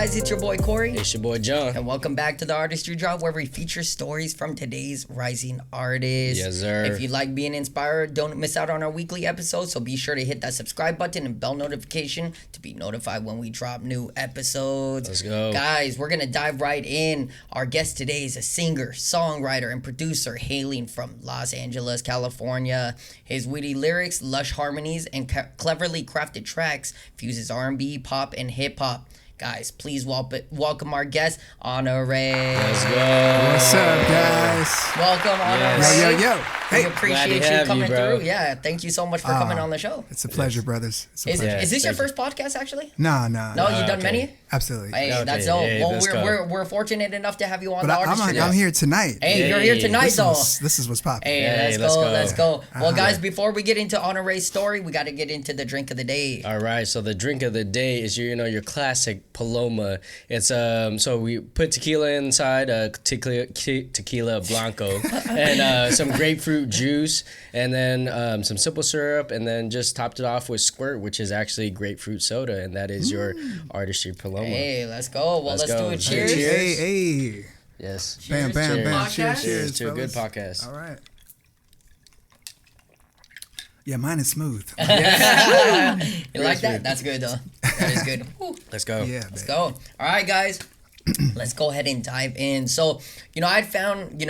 guys, it's your boy Corey. It's your boy John. And welcome back to the Artistry Drop, where we feature stories from today's rising artists. Yes, sir. If you like being inspired, don't miss out on our weekly episodes, so be sure to hit that subscribe button and bell notification to be notified when we drop new episodes. Let's go. Guys, we're going to dive right in. Our guest today is a singer, songwriter, and producer hailing from Los Angeles, California. His witty lyrics, lush harmonies, and cleverly crafted tracks fuses R&B, pop, and hip-hop. Guys, please welcome our guest, Honoré. Let's go. What's up, guys? Welcome, Honoré. Yo. We Hey, appreciate you coming through. Yeah, thank you so much for coming on the show. it's a pleasure, brothers. It's a Is pleasure. this your first podcast, actually? No. No, you've done many? Absolutely. Hey, Okay, that's dope. hey, well, let's go. we're fortunate enough to have you on But the Artistry. I'm here tonight. Hey, you're here tonight, though. This is what's popping. Hey, Hey, let's go. Well, guys, Uh-huh. before we get into Honoré's story, we got to get into the drink of the day. All right, so the drink of the day is your classic Paloma. It's so we put tequila inside, tequila blanco, and some grapefruit juice, and then some simple syrup, and then just topped it off with Squirt, which is actually grapefruit soda, and that is your Artistry Paloma. Hey, let's go. Well, let's go. do it. Cheers. Hey. Yes. Bam. Podcast. Cheers. Cheers to a good fellas. podcast. All right. Yeah, mine is smooth. You like that? sweet. That's good, though. That is good. Whew. Let's go. Yeah, Let's babe. go. All right, guys. Let's go ahead and dive in. So, I found,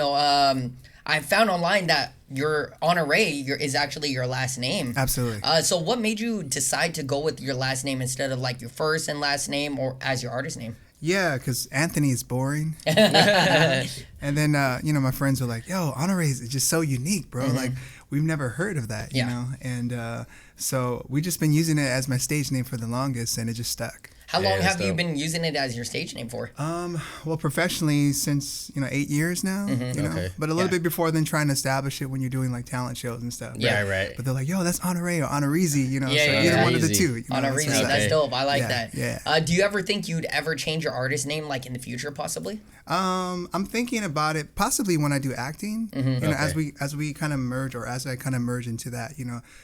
I found online that your Honoré is actually your last name. Absolutely. So what made you decide to go with your last name instead of like your first and last name or as your artist name? Yeah, because Anthony is boring. And then, my friends were like, yo, Honoré is just so unique, bro. Like, we've never heard of that, you know? And so we just been using it as my stage name for the longest, and it just stuck. How long that's have you dope. been using it as your stage name for? Well, professionally since 8 years now, Okay. but a little Yeah. bit before then, trying to establish it when you're doing like talent shows and stuff. Yeah. Right. But they're like, yo, that's Honoré or Honoreezy, Yeah, so yeah, either yeah. one of the Easy. two. Honoré, so- that's Okay. dope. I like Yeah, that. yeah. Do you ever think you'd ever change your artist name like in the future, possibly? I'm thinking about it possibly when I do acting, Okay. as we kind of merge, or as I kind of merge into that,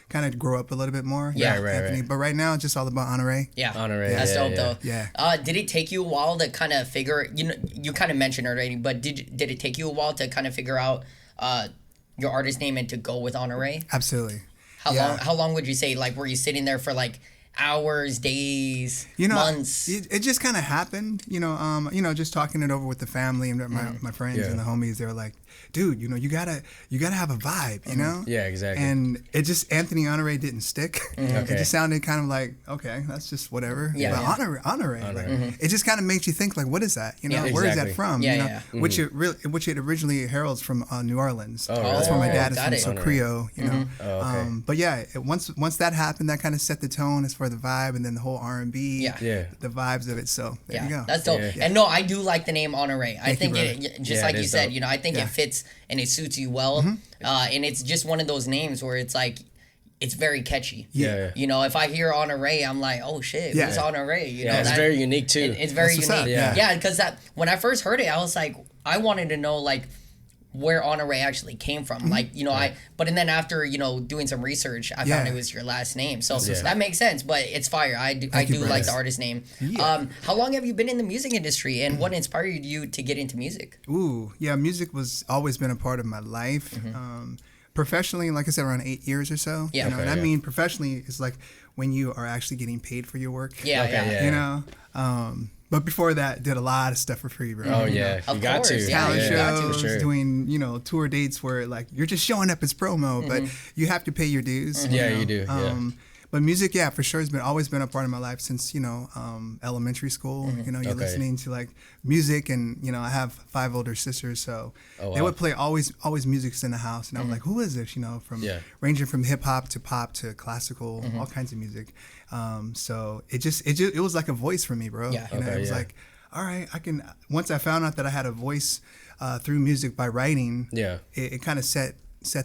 kind of grow up a little bit more. Yeah, right, Anthony. right. But right now, it's just all about Honoré. Yeah, Honoré, That's yeah, dope, yeah. though. Yeah. Did it take you a while to kind of figure? You kind of mentioned it already, but did it take you a while to kind of figure out your artist name and to go with Honoré? Absolutely. How long would you say? Like, were you sitting there for like hours, days, months? It just kind of happened, just talking it over with the family and my friends Yeah. and the homies. They were like, dude, you gotta have a vibe, Yeah, exactly. And it just, Anthony Honoré didn't stick. It Okay. just sounded kind of like, okay, that's just whatever. Yeah, But yeah. Honoré, like, it just kind of makes you think, like, what is that? Yeah. Where is that Exactly. from? Yeah, yeah. Which it originally heralds from New Orleans. really? That's where my dad is got from, it. so Honoré. Creole, Oh, okay. But yeah, once that happened, that kind of set the tone as for the vibe, and then the whole R&B, Yeah. the vibes of it. So there you go. That's dope. Yeah. And no, I do like the name Honoré. I think you, it just Yeah, like it you is said, dope. I think Yeah. it fits and it suits you well. And it's just one of those names where it's like it's very catchy. Yeah. If I hear Honoré, I'm like, oh shit, Yeah. who's Honoré? Yeah, it's very unique too. It's very That's what's unique. up, yeah. because when I first heard it, I was like, I wanted to know like where Honoré actually came from. Like, but and then after, doing some research, I found Yeah. it was your last name. So Yeah. that makes sense, but it's fire. I do you, like brothers. the artist name. Yeah. How long have you been in the music industry and what inspired you to get into music? Ooh, yeah, music was always been a part of my life. Professionally, like I said, around 8 years or so. Yeah. Okay, and I yeah. mean professionally is like when you are actually getting paid for your work. Yeah, Okay, yeah. yeah. But before that, did a lot of stuff for free, bro. Oh yeah, Of you got course, to. yeah. Talent you got to, shows, sure. doing tour dates where like you're just showing up as promo, but you have to pay your dues. Yeah, you do, yeah. But music, yeah, for sure, has always been a part of my life since elementary school. You're Okay. listening to like music, and I have 5 older sisters, so Oh, they wow. always music's in the house, and I'm like, who is this? From Yeah. ranging from hip hop to pop to classical, all kinds of music. So it was like a voice for me, bro. Yeah. It was yeah. like, all right, I can. Once I found out that I had a voice through music by writing, Yeah. it kind of set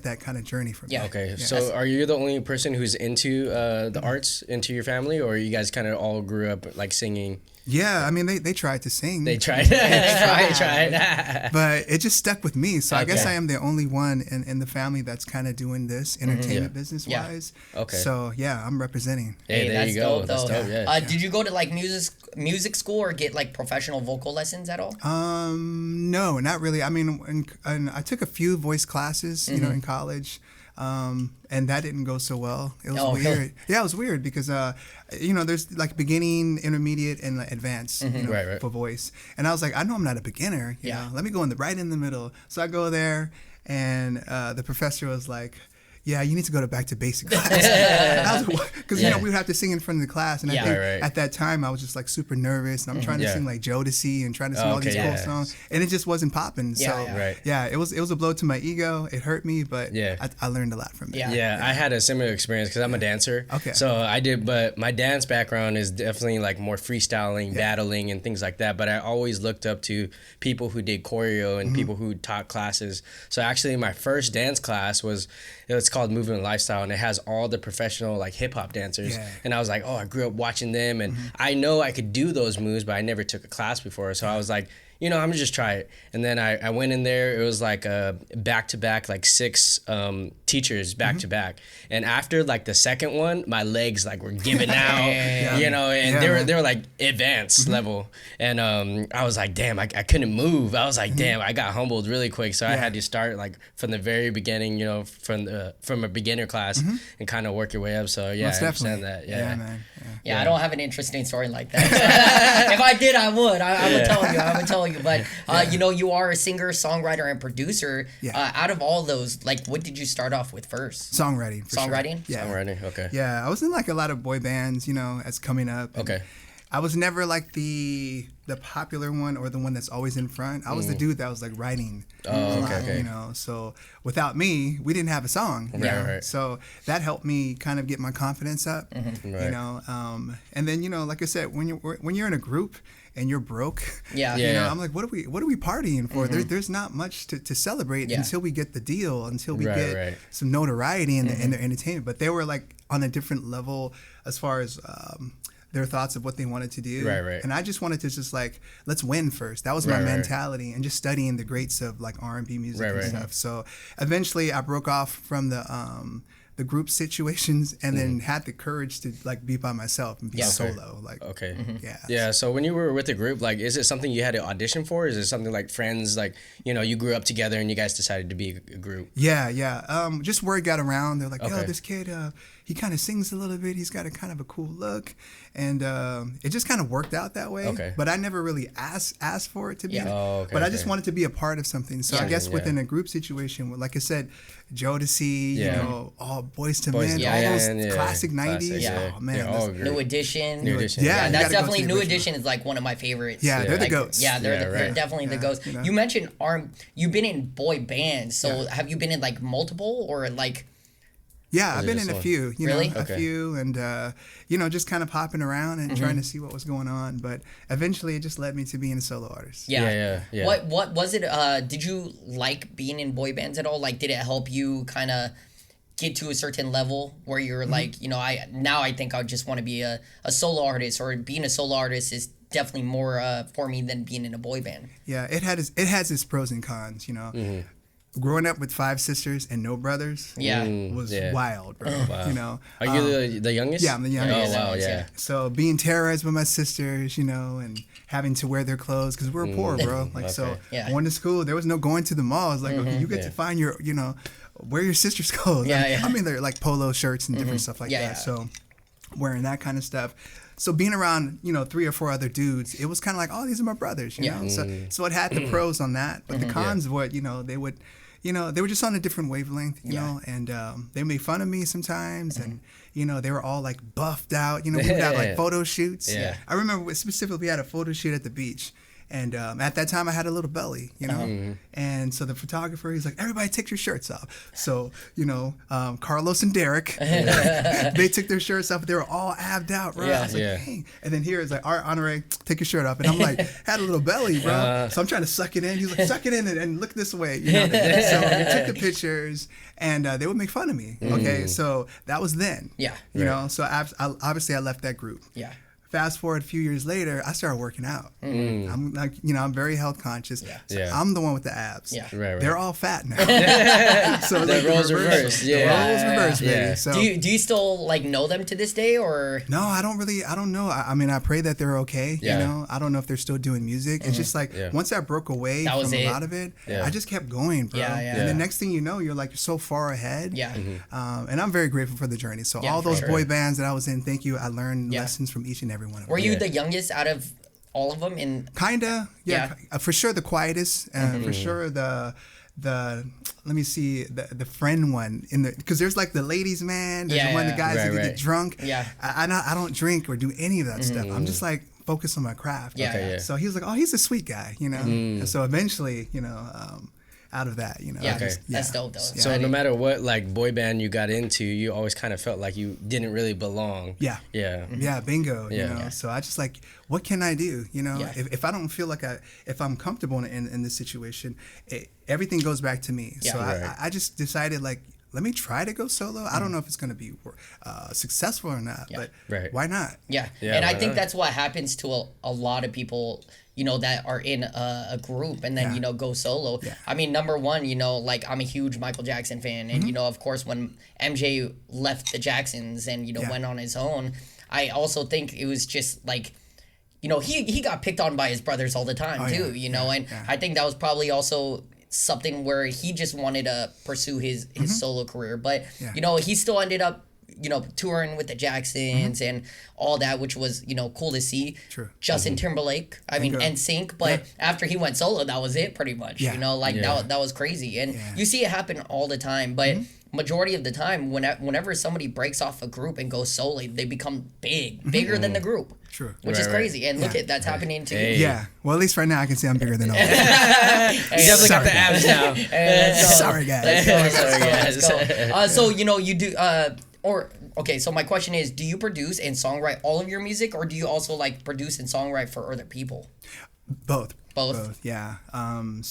that kind of journey for me. Yeah. Okay, Yeah. so are you the only person who's into the arts, into your family, or you guys kind of all grew up like singing? Yeah, I mean, they tried to sing. They tried. they tried. But it just stuck with me. So I guess Okay. I am the only one in the family that's kind of doing this entertainment business wise. Okay. So yeah, I'm representing. Hey, there that's you go. dope, That's though. dope. Yeah. Did you go to like music school or get like professional vocal lessons at all? No, not really. I mean, I took a few voice classes, you know, in college. And that didn't go so well. It was weird. Yeah, it was weird because, you know, there's like beginning, intermediate, and like advanced, you know, Right. for voice. And I was like, I know I'm not a beginner. You know, let me go right in the middle. So I go there, and the professor was like, yeah, you need to go back to basic class. Because, you know, we would have to sing in front of the class. And I think at that time, I was just like super nervous. And I'm trying to sing like Jodeci and trying to sing all these cool songs. And it just wasn't popping. So, it was a blow to my ego. It hurt me, but I learned a lot from it. Yeah, I had a similar experience because I'm a dancer. Okay. So I did, but my dance background is definitely like more freestyling, battling, and things like that. But I always looked up to people who did choreo and people who taught classes. So actually, my first dance class it's called Movement Lifestyle, and it has all the professional like hip hop dancers. Yeah. And I was like, oh, I grew up watching them, and I know I could do those moves, but I never took a class before. So I was like, you know, I'm gonna just try it. And then I went in there. It was like a back-to-back, like 6 teachers back-to-back. And after like the second one, my legs like were giving out, you know, and they were like advanced level. And I was like, damn, I couldn't move. I was like, damn, I got humbled really quick. So I had to start like from the very beginning, you know, from a beginner class and kind of work your way up. So yeah, Most I understand definitely. that. Yeah, man. Yeah, I don't have an interesting story like that. If I did, I would. I would tell you. But you know, you are a singer, songwriter, and producer. Out of all those, like, what did you start off with first? Songwriting. For Songwriting? Sure. Yeah. Songwriting. Okay. Yeah, I was in like a lot of boy bands, you know, as coming up. Okay. I was never like the popular one or the one that's always in front. I was the dude that was like writing a lot, you know. So without me, we didn't have a song. You know? Right. So that helped me kind of get my confidence up, you know. And then, you know, like I said, when you're in a group and you're broke, you know, I'm like, what are we partying for? There's not much to celebrate until we get the deal, until we get some notoriety in the entertainment. But they were like on a different level as far as their thoughts of what they wanted to do. Right. And I just wanted to just like, let's win first. That was my mentality, and just studying the greats of like R&B music and stuff. So eventually I broke off from the group situations and then had the courage to like be by myself and be solo. Like, Yeah. So when you were with the group, like, is it something you had to audition for? Is it something like friends, like, you know, you grew up together and you guys decided to be a group? Yeah. Just word got around. They're like, yo, this kid, he kind of sings a little bit. He's got a kind of a cool look. And it just kind of worked out that way. Okay. But I never really asked for it to be. Oh, okay, but I just wanted to be a part of something. So I guess within a group situation, like I said, Jodeci, you know, all Boyz II Men, all those classic 90s. Oh, man. New Edition. Yeah, that's definitely New Edition is like one of my favorites. Yeah, they're the goats. Yeah, they're definitely the goats. You know? You mentioned you've been in boy bands. So have you been in like multiple or like... Yeah, I've been in a few, you know, a few, and you know, just kind of popping around and trying to see what was going on. But eventually, it just led me to being a solo artist. Yeah. What was it? Did you like being in boy bands at all? Like, did it help you kind of get to a certain level where you're like, you know, I think I just want to be a solo artist, or being a solo artist is definitely more for me than being in a boy band. Yeah, it has its pros and cons, you know. Growing up with 5 sisters and no brothers was wild, bro. Wow. You know, are you the youngest? Yeah, I'm the youngest. Oh wow, yeah. So being terrorized by my sisters, you know, and having to wear their clothes because we were poor, bro. Like so, going to school, there was no going to the mall. It's like, okay, you get to find your, you know, wear your sister's clothes. I mean, they're like polo shirts and different stuff like that. So wearing that kind of stuff. So being around, you know, 3 or 4 other dudes, it was kind of like, oh, these are my brothers, you know. So it had the pros on that, but the cons were, you know, they would. You know, they were just on a different wavelength, you know, and they made fun of me sometimes, and, you know, they were all, like, buffed out. You know, we would have, like, photo shoots. I remember specifically we had a photo shoot at the beach, and at that time I had a little belly, you know, and so the photographer, he's like, everybody take your shirts off. So, you know, Carlos and Derek, they took their shirts off, but they were all abbed out, bro. I was like, dang. And then here it's like, all right, Honoré, take your shirt off. And I'm like, had a little belly, bro. So I'm trying to suck it in. He's like, suck it in and look this way, you know. So we took the pictures, and they would make fun of me. Okay, so that was then. You know, so obviously I left that group. fast forward a few years later, I started working out. I'm like, I'm very health conscious. So I'm the one with the abs. Yeah. Right. They're all fat now. So the roles reversed. The roles reversed, baby. So do you still like know them to this day, or? no, I don't know. I mean, I pray that they're okay. I don't know if they're still doing music. It's just like once I broke away from a lot of it, I just kept going, bro. And the next thing you know, you're so far ahead. And I'm very grateful for the journey. So all those boy bands that I was in, thank you. I learned lessons from each and every one of them. Were you the youngest out of all of them? Kinda, for sure the quietest, for sure the let me see the friend one because there's like the ladies man, there's one of the guys that get drunk. I don't drink or do any of that stuff. I'm just like focused on my craft. So he was like, oh, he's a sweet guy, And so eventually, out of that, that's dope though. So no matter what like boy band you got into, you always kind of felt like you didn't really belong. Bingo. So I just like, what can I do? If I don't feel like if I'm comfortable in this situation, everything goes back to me. So I just decided like, let me try to go solo. I don't know if it's going to be successful or not, but why not? And I think that's what happens to a lot of people, that are in a group and then, go solo. I mean, number one, like I'm a huge Michael Jackson fan. And, of course, when MJ left the Jacksons and, went on his own, I also think it was just like, he got picked on by his brothers all the time too, and I think that was probably also something where he just wanted to pursue his solo career. But, he still ended up, touring with the Jacksons and all that, which was, cool to see. True. Justin Timberlake, I mean, NSYNC, but after he went solo, that was it pretty much, that was crazy. And you see it happen all the time, but majority of the time, whenever somebody breaks off a group and goes solo, they become bigger than the group. True. Which is crazy. And look at that's happening to you. Yeah. Well, at least right now I can say I'm bigger than all of them. You definitely got the abs now. Sorry, guys. Let's go. So, you do, so my question is, do you produce and songwrite all of your music, or do you also like produce and songwrite for other people? Both. Yeah. I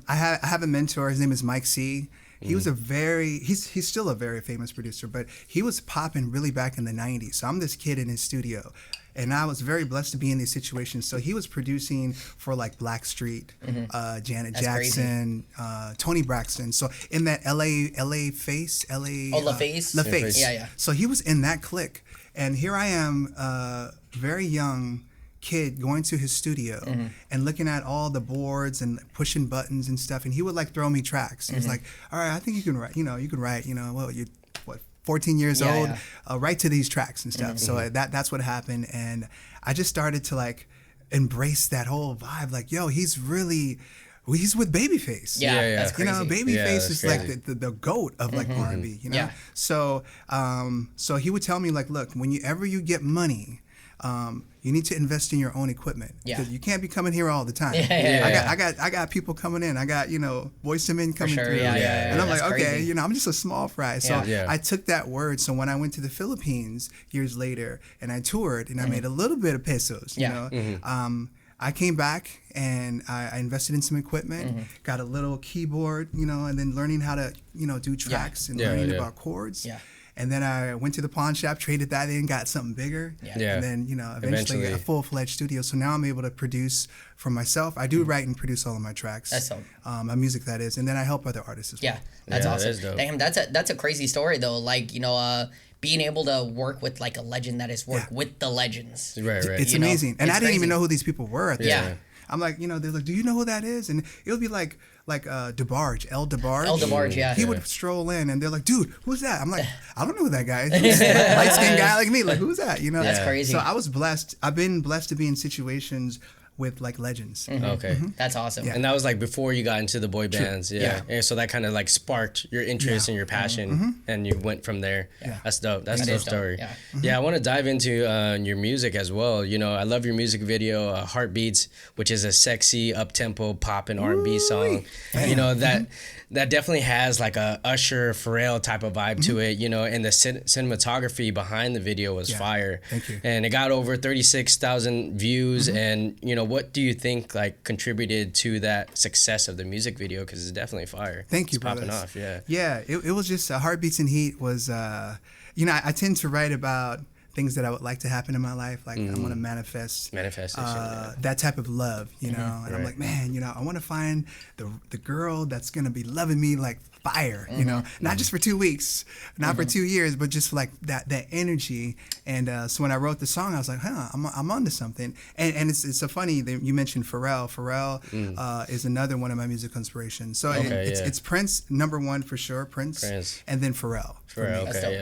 have a mentor. His name is Mike Cee. He was he's still a very famous producer, but he was popping really back in the 90s. So I'm this kid in his studio, and I was very blessed to be in these situations. So he was producing for like Blackstreet, Janet Jackson, Tony Braxton. So in that LA Face. LaFace. Yeah. So he was in that clique. And here I am, very young kid going to his studio and looking at all the boards and pushing buttons and stuff, and he would like throw me tracks. He was like, all right, I think you can write, well, you're 14 years old, write to these tracks and stuff. So that's what happened, and I just started to like embrace that whole vibe, like, yo, he's with Babyface. That's crazy. Babyface is crazy. Like the goat of like R&B, So he would tell me like, look, whenever you get money, you need to invest in your own equipment because you can't be coming here all the time. I got people coming in. I got Boyz II Men coming through. And I'm like, okay, crazy. I'm just a small fry. So I took that word. So when I went to the Philippines years later and I toured and I made a little bit of pesos, I came back and I invested in some equipment, got a little keyboard, and then learning how to do tracks and learning about chords. And then I went to the pawn shop, traded that in, got something bigger. And then, eventually a full-fledged studio. So now I'm able to produce for myself. I do write and produce all of my tracks. That's dope. My music, that is. And then I help other artists as well. That's awesome. That is dope. Damn, that's a crazy story, though. Like, being able to work with like a legend that has worked with the legends. Right. It's amazing. And I didn't crazy. even know who these people were at the time. I'm like, they're like, do you know who that is? And it would be like DeBarge, El DeBarge. He would stroll in and they're like, dude, who's that? I'm like, I don't know who that guy is. Light-skinned guy like me. Like, who's that? That's crazy. So I was blessed. I've been blessed to be in situations with like legends. Okay. That's awesome. And that was like before you got into the boy bands. And so that kind of like sparked your interest and your passion and you went from there. That's dope. That's a dope story. I want to dive into your music as well. I love your music video, Heartbeats, which is a sexy up-tempo pop and R&B song. That definitely has like a Usher, Pharrell type of vibe to it, and the cinematography behind the video was fire. Thank you. And it got over 36,000 views and what do you think like contributed to that success of the music video? Because it's definitely fire. Thank you, it's popping off. It was just Heartbeats and Heat was, I tend to write about things that I would like to happen in my life. Like I want to manifest that type of love, you know. And I'm like, man, you know, I want to find the girl that's gonna be loving me like fire, you know, not just for 2 weeks, not for 2 years, but just like that energy. And so when I wrote the song, I was like, I'm onto something. And it's so funny that you mentioned Pharrell. Pharrell is another one of my musical inspirations. So it's Prince, number one for sure, Prince. And then Pharrell.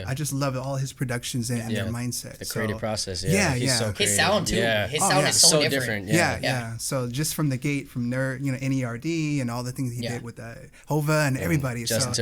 I just love all his productions and their mindset. The creative process. He's so his sound too. His sound is so different. So just from the gate, from Nerd, you know, NERD and all the things he did with Hova and everybody. Justin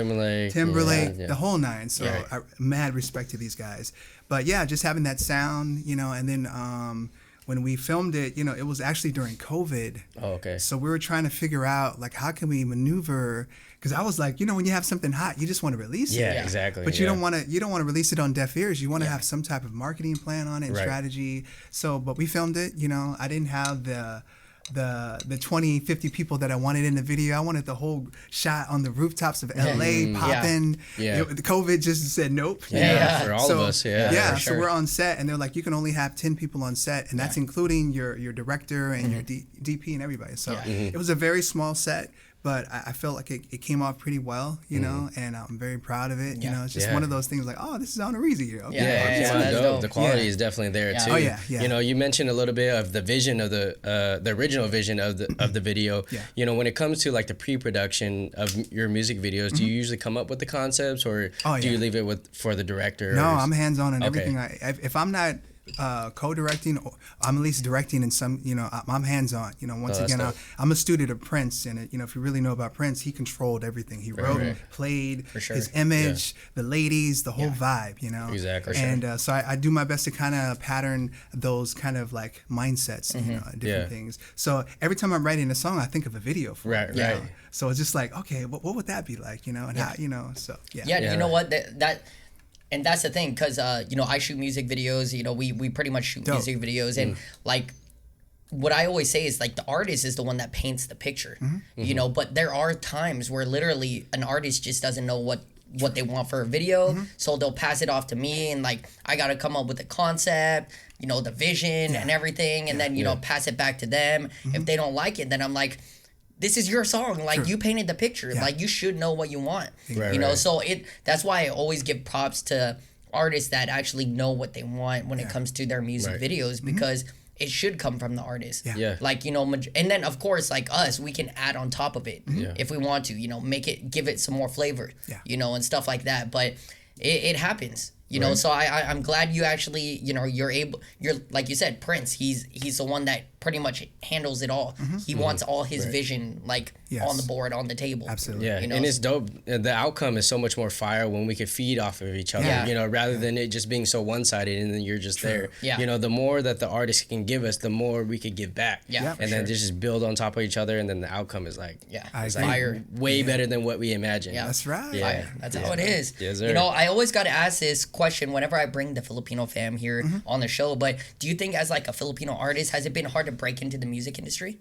Timberlake, the whole nine. So I mad respect to these guys. But yeah, just having that sound, you know, and then when we filmed it, you know, it was actually during COVID. So we were trying to figure out like how can we maneuver, because I was like, you know, when you have something hot, you just want to release it. Exactly. But you don't want to release it on deaf ears. You want to have some type of marketing plan on it and strategy. So, but we filmed it, you know, I didn't have the 20, 50 people that I wanted in the video. I wanted the whole shot on the rooftops of LA popping. The COVID just said nope. For all of us. So we're on set and they're like, you can only have 10 people on set, and that's including your director and your DP and everybody. So it was a very small set, but I felt like it came off pretty well, you know, and I'm very proud of it. You know, it's just one of those things like, oh, this is Honoré. Dope. The quality is definitely there too. You know, you mentioned a little bit of the vision of the original vision of the video. You know, when it comes to like the pre-production of your music videos, do you usually come up with the concepts, or do you leave it for the director? No, I'm hands-on in everything. If I'm not co-directing, I'm at least directing in some, you know, I'm hands-on, you know. Once again, I'm a student of Prince, and you know, if you really know about Prince, he controlled everything. He wrote, played, his image, the ladies, the whole vibe, you know. And so I do my best to kind of pattern those kind of like mindsets, you know, different things. So every time I'm writing a song, I think of a video for it, you know? So it's just like, okay, what would that be like, you know, and how, you know, so you know what, that and that's the thing, because you know, I shoot music videos, you know, we pretty much shoot music videos, and like what I always say is like the artist is the one that paints the picture, you know, but there are times where literally an artist just doesn't know what they want for a video, so they'll pass it off to me, and like I gotta come up with the concept, you know, the vision and everything, and then you know, pass it back to them. If they don't like it, then I'm like, this is your song, like you painted the picture, like you should know what you want, you know. So that's why I always give props to artists that actually know what they want when it comes to their music videos, because it should come from the artist. Like, you know, and then of course, like us, we can add on top of it if we want to, you know, give it some more flavor, you know, and stuff like that. But it happens. You know, so I'm glad you actually, you know, you're like you said, Prince, he's the one that pretty much handles it all. He wants all his vision like on the board, on the table. Absolutely. Yeah, you know? And it's dope. The outcome is so much more fire when we can feed off of each other, you know, rather than it just being so one-sided and then you're just there. You know, the more that the artist can give us, the more we could give back. And then just build on top of each other, and then the outcome is like, it's like way better than what we imagined. That's right. That's how it is. Yes, sir. You know, I always got to ask this question whenever I bring the Filipino fam here on the show, but do you think as like a Filipino artist, has it been hard to break into the music industry?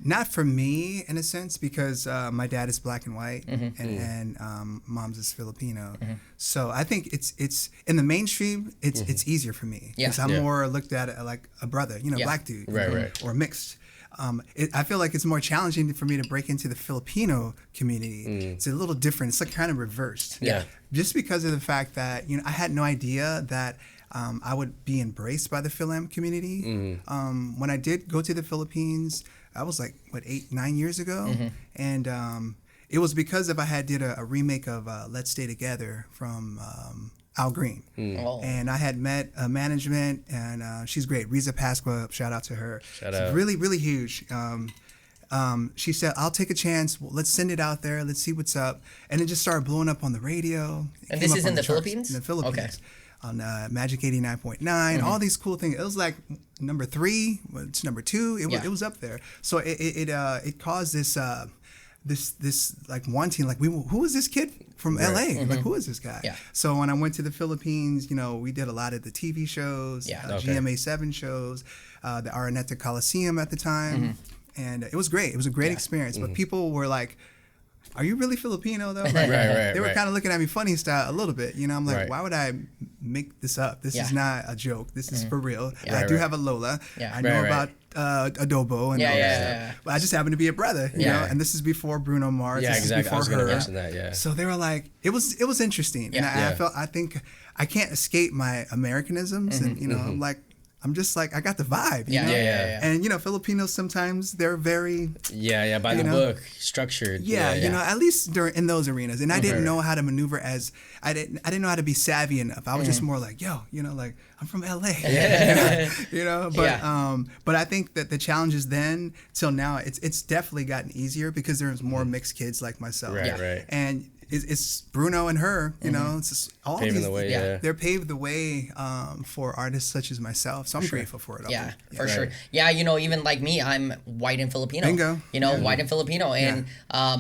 Not for me, in a sense, because my dad is black and white, and mom's is Filipino. So I think it's in the mainstream, it's easier for me, because I'm more looked at like a brother, you know, black dude, or mixed. I feel like it's more challenging for me to break into the Filipino community. It's a little different. It's like kind of reversed. Just because of the fact that, you know, I had no idea that I would be embraced by the Philam community. When I did go to the Philippines, I was like, 8-9 years ago? And it was because I had did a remake of Let's Stay Together from Al Green. And I had met management, and she's great. Riza Pasqua, shout out to her. She's really, really huge. She said, I'll take a chance. Well, let's send it out there. Let's see what's up. And it just started blowing up on the radio. And this is in the Philippines? In the Philippines. Okay. On Magic 89.9, all these cool things. It was like number 3, it's number 2. It was up there. So it caused this like wanting, like, who is this kid from LA? Like, who is this guy? So when I went to the Philippines, you know, we did a lot of the TV shows, GMA7 shows, the Araneta Coliseum at the time, and it was great. It was a great experience. But people were like, "Are you really Filipino though?" Like, they were kind of looking at me funny style a little bit. You know, I'm like, why would I make this up. This Yeah. is not a joke. This is for real. Yeah. I Right, do right. have a Lola. Yeah. I know Right, about adobo and all that stuff. yeah. But I just happen to be a brother, you Yeah. know. And this is before Bruno Mars. Yeah, this exactly. is I before was gonna her. mention that. Yeah. So they were like, it was interesting, and Yeah. I think I can't escape my Americanisms, and you know, I'm just like I got the vibe, you Yeah, know? yeah. And you know, Filipinos sometimes they're very Yeah, by the know? book, structured. yeah, you know, at least in those arenas. And I didn't Right. know how to maneuver as I didn't know how to be savvy enough. I was just more like, yo, you know, like I'm from LA. you know, but I think that the challenges then till now it's definitely gotten easier because there's more mixed kids like myself. Right, Yeah. right. And it's Bruno and her, you know, it's just all Paving these, the way, yeah. they're paved the way for artists such as myself. So I'm grateful for it all. Yeah, for Right. sure. Yeah, you know, even like me, I'm white and Filipino. Bingo. You know, white and Filipino, and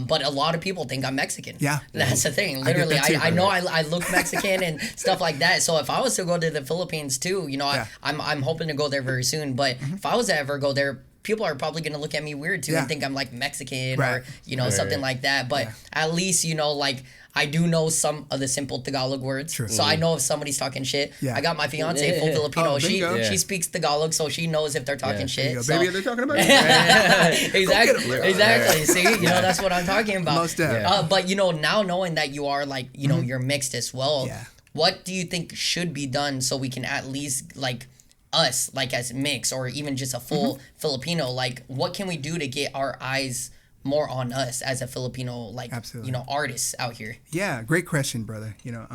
but a lot of people think I'm Mexican. Yeah. That's the thing. I get Literally, that too. I know I look Mexican and stuff like that. So if I was to go to the Philippines too, you know, Yeah. I'm hoping to go there very soon. But if I was to ever go there, people are probably gonna look at me weird too Yeah. and think I'm like Mexican Right. or you know something like that. But at least you know like. I do know some of the simple Tagalog words, True. so I know if somebody's talking shit. Yeah. I got my fiance full Yeah. Filipino. Oh, bingo. Yeah. She speaks Tagalog, so she knows if they're talking There you shit. go. So. Baby, they're talking about you. exactly. Go get 'em. Exactly. See, you know that's what I'm talking about. Most definitely. But you know, now knowing that you are like, you know, you're mixed as well. Yeah. What do you think should be done so we can at least like us, like as mix or even just a full Filipino, like what can we do to get our eyes more on us as a Filipino, like Absolutely. you know, artists out here? Yeah, great question, brother. You know,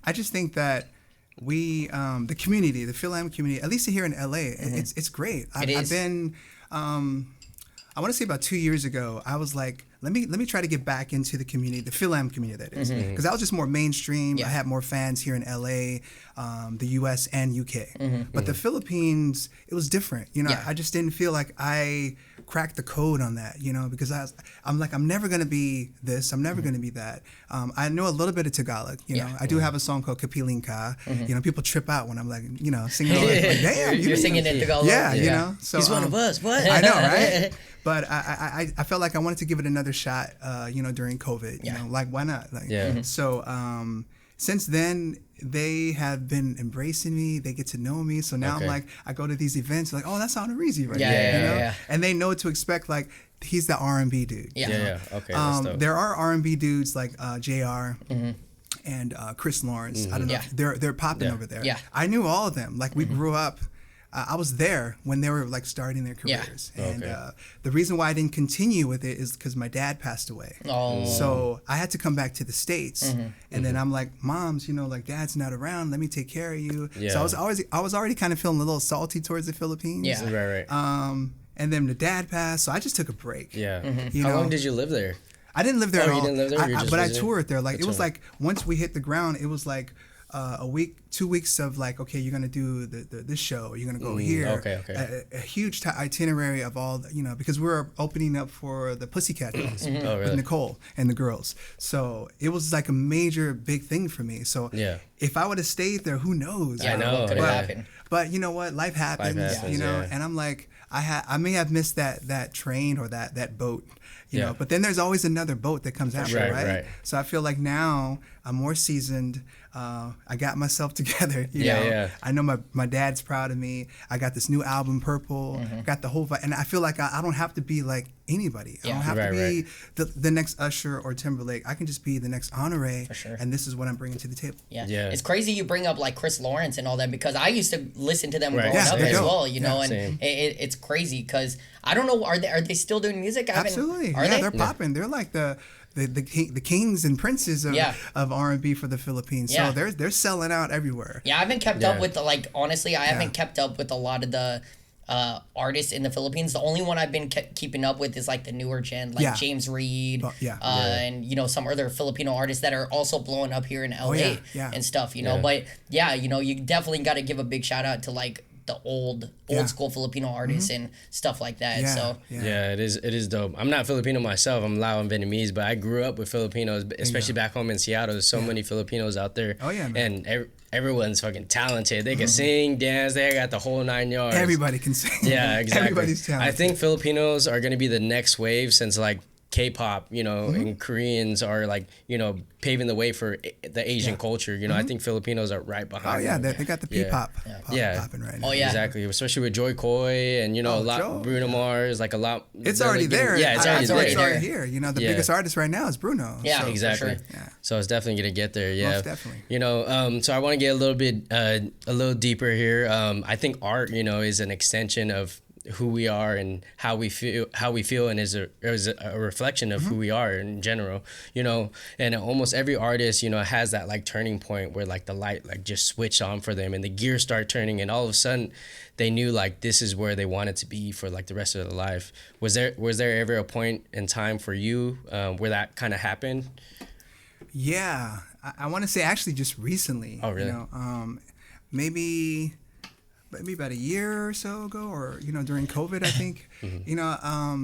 I just think that we, the community, the Phil-Am community, at least here in LA, it's great. I've is. been, I want to say about 2 years ago, I was like, let me try to get back into the community, the Phil-Am community that is, because I was just more mainstream. Yeah. I had more fans here in LA, the US and UK, but the Philippines, it was different. You know, Yeah. I just didn't feel like I cracked the code on that. You know, because I'm like, I'm never gonna be this. I'm never gonna be that. I know a little bit of Tagalog. You know, I do have a song called Kapiling Ka. You know, people trip out when I'm like, you know, singing. Like, damn, You're singing in Tagalog. Yeah, you know. So He's one of us. What? I know, right? But I felt like I wanted to give it another shot, you know, during COVID. You Yeah. know, like why not? Like, Yeah. So since then, they have been embracing me. They get to know me. So now Okay. I'm like, I go to these events, like, oh, that's Honoré right Yeah, there. yeah, you know? yeah. And they know what to expect. Like he's the R&B dude. Yeah. Yeah. Okay. That's dope. There are R&B dudes like Jr. And Chris Lawrence. I don't know. Yeah. They're popping Yeah. over there. Yeah. I knew all of them. Like we grew up. I was there when they were like starting their Yeah. careers, and Okay. the reason why I didn't continue with it is because my dad passed away. Oh. So I had to come back to the States, and then I'm like, "Mom's, you know, like Dad's not around. Let me take care of you." Yeah. So I was already kind of feeling a little salty towards the Philippines. Yeah. Right. And then the dad passed, so I just took a break. Yeah. You How know? long did you live there? I didn't live there Oh, at you all. didn't live there? You were just But I visiting? toured there. Like it was Touring. like once we hit the ground, it was like a week, 2 weeks of like, okay, you're gonna do this show. You're gonna go here. okay. A huge itinerary of all, you know, because we were opening up for the Pussycat Dolls Oh, with really? Nicole and the girls. So it was like a major big thing for me. So Yeah. if I would have stayed there, who knows? I know, Could have yeah. happened. But you know what? Life happens. happens, You know, yeah. and I'm like, I may have missed that train or that boat. You Yeah. know, but then there's always another boat that comes after, Right, right? right. So I feel like now I'm more seasoned. I got myself together. You Yeah, know, yeah. I know my dad's proud of me. I got this new album, Purple. Got the whole vibe, and I feel like I don't have to be like anybody. I Yeah. don't have Right, to be the next Usher or Timberlake. I can just be the next Honoré. For sure. And this is what I'm bringing to the table. Yeah. Yeah. It's crazy you bring up like Chris Lawrence and all that because I used to listen to them Right. growing Yeah, up there you as go. well, you know, Yeah, and same. it's crazy because I don't know, are they still doing music? I haven't- Absolutely. Are Yeah, they? they're popping. They're like the kings and princes of, Yeah. of R&B for the Philippines. Yeah. So they're selling out everywhere. Yeah, I haven't kept Yeah. up with the honestly, I haven't kept up with a lot of the artists in the Philippines. The only one I've been keeping up with is like the newer gen, like Yeah. James Reid, Yeah. and you know some other Filipino artists that are also blowing up here in LA yeah. and stuff. You know, Yeah. but yeah, you know, you definitely got to give a big shout out to like the old Yeah. school Filipino artists and stuff like that. Yeah. So Yeah, it is dope. I'm not Filipino myself. I'm Lao and Vietnamese, but I grew up with Filipinos, especially back home in Seattle. There's so many Filipinos out there. Oh, yeah, man. And everyone's fucking talented. They can sing, dance. They got the whole 9 yards. Everybody can sing. Yeah, exactly. Everybody's talented. I think Filipinos are gonna be the next wave since like K-pop, you know, and Koreans are like, you know, paving the way for the Asian culture. You know, I think Filipinos are right behind. Oh yeah, them. they got the P-pop popping right now. Oh yeah, exactly. Especially with Joy Coy and, you know, a lot Bruno Mars, like a lot. It's already there. Yeah, it's already there. Here. You know, the biggest artist right now is Bruno. Yeah, so. Exactly. For sure. So it's definitely gonna get there. Yeah, most definitely. You know, so I want to get a little bit, a little deeper here. I think art, you know, is an extension of who we are and how we feel, and is a reflection of who we are in general, you know. And almost every artist, you know, has that like turning point where like the light like just switched on for them and the gears start turning, and all of a sudden they knew like this is where they wanted to be for like the rest of their life. Was there ever a point in time for you where that kind of happened? Yeah, I want to say actually just recently. Oh, really? You know, maybe about a year or so ago, or, you know, during COVID, I think. You know,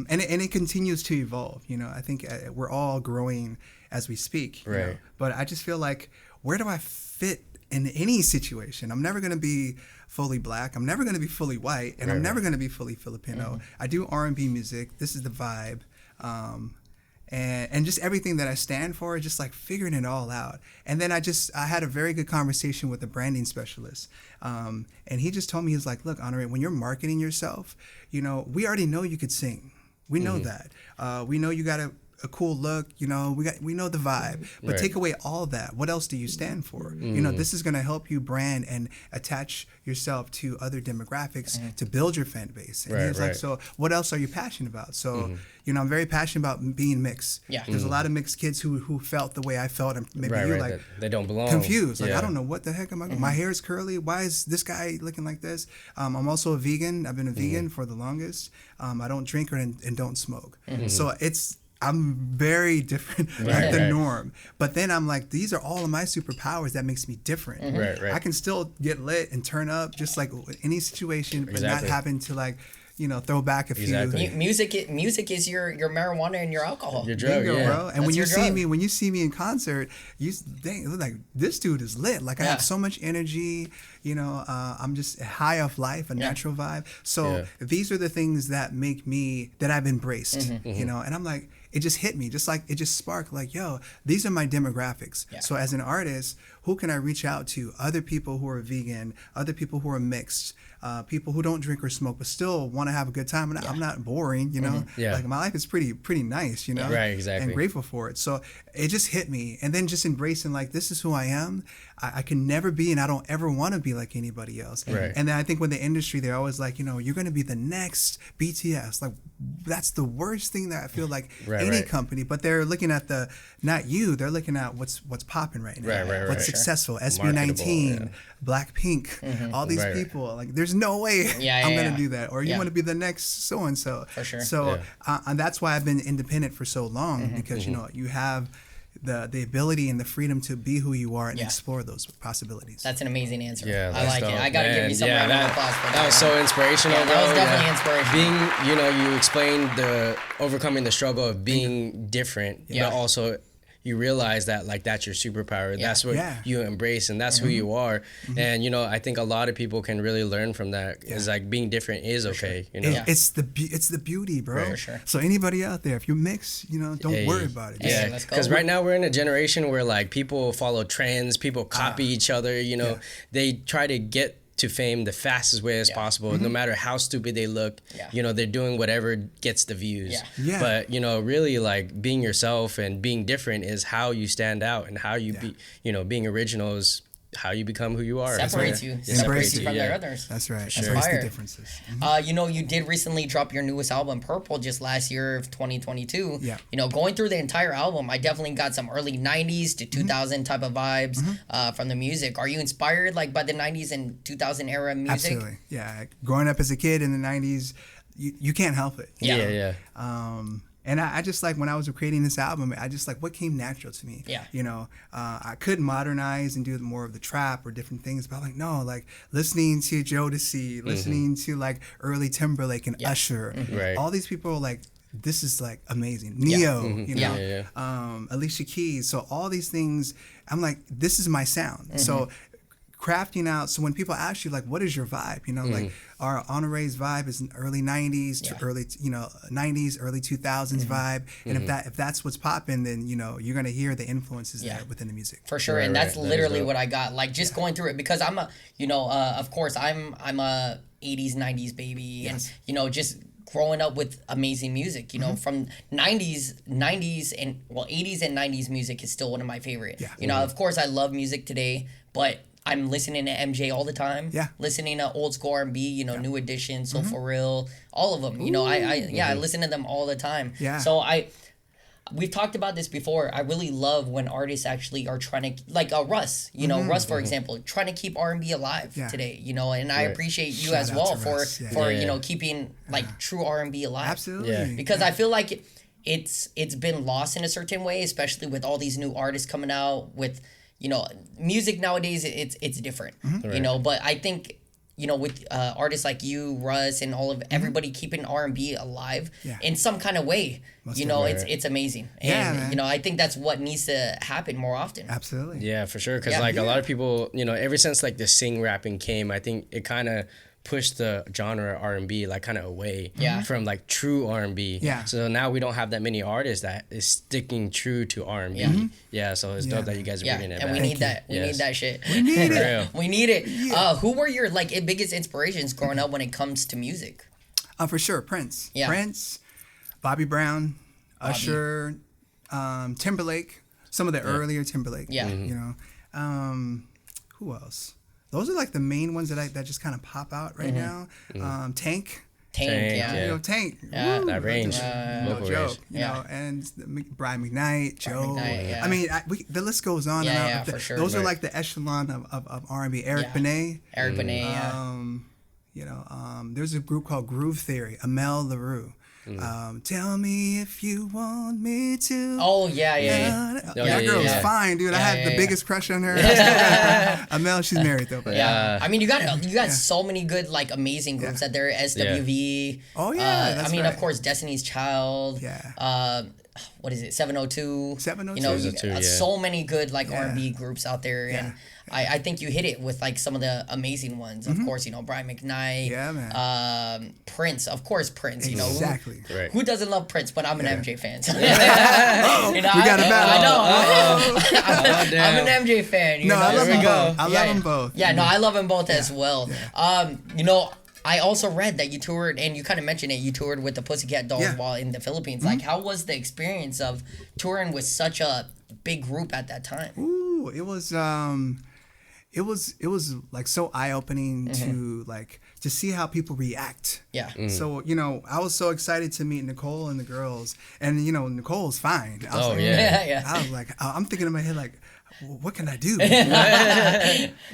and it continues to evolve. You know, I think we're all growing as we speak. You know? But I just feel like, where do I fit in any situation? I'm never going to be fully black. I'm never going to be fully white, and I'm never going to be fully Filipino. I do R&B music. This is the vibe. And just everything that I stand for, just like figuring it all out. And then I had a very good conversation with a branding specialist. And he just told me, he was like, look, Honoré, when you're marketing yourself, you know, we already know you could sing. We know that. We know you got a cool look, you know, we know the vibe, but take away all that. What else do you stand for? You know, this is going to help you brand and attach yourself to other demographics to build your fan base. And he's like, so what else are you passionate about? So, you know, I'm very passionate about being mixed. Yeah. There's a lot of mixed kids who felt the way I felt, and maybe you're like, they don't belong. Confused. Like, I don't know what the heck am I, my hair is curly. Why is this guy looking like this? I'm also a vegan. I've been a vegan for the longest. I don't drink and don't smoke. So I'm very different, like the norm. But then I'm like, these are all of my superpowers that makes me different. I can still get lit and turn up just like any situation, but not having to like, you know, throw back a few. Music is your marijuana and your alcohol. Your drug, bro. And when you see me in concert, you think like, this dude is lit. Like I have so much energy. You know, I'm just high off life, a natural vibe. So these are the things that make me, that I've embraced. You know, and I'm like, it just hit me, just like it just sparked, like, yo, these are my demographics. So as an artist, who can I reach out to? Other people who are vegan, other people who are mixed, people who don't drink or smoke but still want to have a good time. And I'm not boring, you know. Like my life is pretty nice, you know. And grateful for it. So it just hit me, and then just embracing like, this is who I am. I can never be, and I don't ever want to be like anybody else. And then I think with the industry, they're always like, you know, you're going to be the next BTS. Like, that's the worst thing that I feel like any company, but they're looking at not you, they're looking at what's popping right now. What's successful, SB19, Blackpink, all these people. Like, there's no way I'm going to do that. Or you want to be the next so-and-so. For sure. So and that's why I've been independent for so long, because, you know, you have the ability and the freedom to be who you are and explore those possibilities. That's an amazing answer. I like it. I gotta give you some round of applause for that. That was so inspirational. That was definitely inspirational. Being, you know, you explained the overcoming the struggle of being different, but also you realize that like that's your superpower. That's what you embrace, and that's who you are. And you know, I think a lot of people can really learn from that. Is like being different is okay. You know, it's the beauty, bro. So anybody out there, if you mix, you know, don't worry about it. Because right now we're in a generation where like people follow trends, people copy each other. You know, they try to get to fame the fastest way as possible, no matter how stupid they look. You know, they're doing whatever gets the views. But you know, really like being yourself and being different is how you stand out, and how you be, you know, being original is how you become who you are. Separates you from the others. That's right. Sure. Embrace the differences. You know, you did recently drop your newest album, Purple, just last year of 2022. You know, going through the entire album, I definitely got some early 90s to 2000 type of vibes from the music. Are you inspired like by the 90s and 2000 era music? Absolutely. Yeah. Growing up as a kid in the 90s, you can't help it. And I just like, when I was creating this album, I just like what came natural to me. You know, I could modernize and do more of the trap or different things, but I'm like, no, like listening to Jodeci, listening to like early Timberlake and Usher, all these people, like, this is like amazing. Neo, you know, Alicia Keys. So all these things, I'm like, this is my sound. So crafting out. So when people ask you like, what is your vibe? You know, like our Honoré's vibe is an early 90s to early, 90s, early 2000s vibe. And if that's what's popping, then, you're going to hear the influences there within the music. For sure. And that's literally what I got. Like just going through it, because I'm a, of course I'm a 80s, 90s baby, and, just growing up with amazing music, from 90s and 80s and 90s music is still one of my favorite. Of course I love music today, but I'm listening to MJ all the time. Listening to old school R&B, New Edition, So For Real, all of them. I listen to them all the time. So we've talked about this before. I really love when artists actually are trying to, like Russ, Russ, for example, trying to keep R&B alive today, and I appreciate you as well for keeping like true R&B alive. Absolutely. Because I feel like it's been lost in a certain way, especially with all these new artists coming out with, music nowadays, it's different, but I think, with artists like you, Russ, and all of everybody keeping R&B alive in some kind of way, it's amazing. And, I think that's what needs to happen more often. Absolutely. Yeah, for sure. Because a lot of people, ever since like the sing rapping came, I think it kind of pushed the genre R&B like kind of away from like true R&B. So now we don't have that many artists that is sticking true to R&B. So it's dope that you guys are bringing it back. And we need that. We need that shit. We need it. We need it. Who were your like biggest inspirations growing up when it comes to music? For sure, Prince. Prince, Bobby Brown, Usher, Timberlake. Some of the earlier Timberlake. Who else? Those are like the main ones that just kind of pop out right now. Tank. Tank. Tank. That range. No joke. And Brian McKnight, Joe. I mean, the list goes on and on. For sure. Those are like the echelon of R&B. Eric Benet. There's a group called Groove Theory. Amel LaRue. Tell me if you want me to. Oh, yeah. That girl was fine, dude. I had the biggest crush on her. Amel, she's married though. But I mean, you got so many good, like, amazing groups out there. SWV. Oh yeah. That's right. Of course, Destiny's Child. What is it? 702. 702. So many good like R&B groups out there, and I think you hit it with like some of the amazing ones. Of course, Brian McKnight. Prince, of course, Prince. Exactly. Who doesn't love Prince? But I'm an MJ fan. So. We got a battle. I know. I'm an MJ fan. I love them both. I love them both. Yeah, no, I love them both as well. I also read that you toured, and you kind of mentioned it, you toured with the Pussycat Dolls while in the Philippines. Like, how was the experience of touring with such a big group at that time? Ooh, it was like so eye-opening to like to see how people react. So, I was so excited to meet Nicole and the girls, and Nicole's fine. I was like, I'm thinking in my head like, what can I do?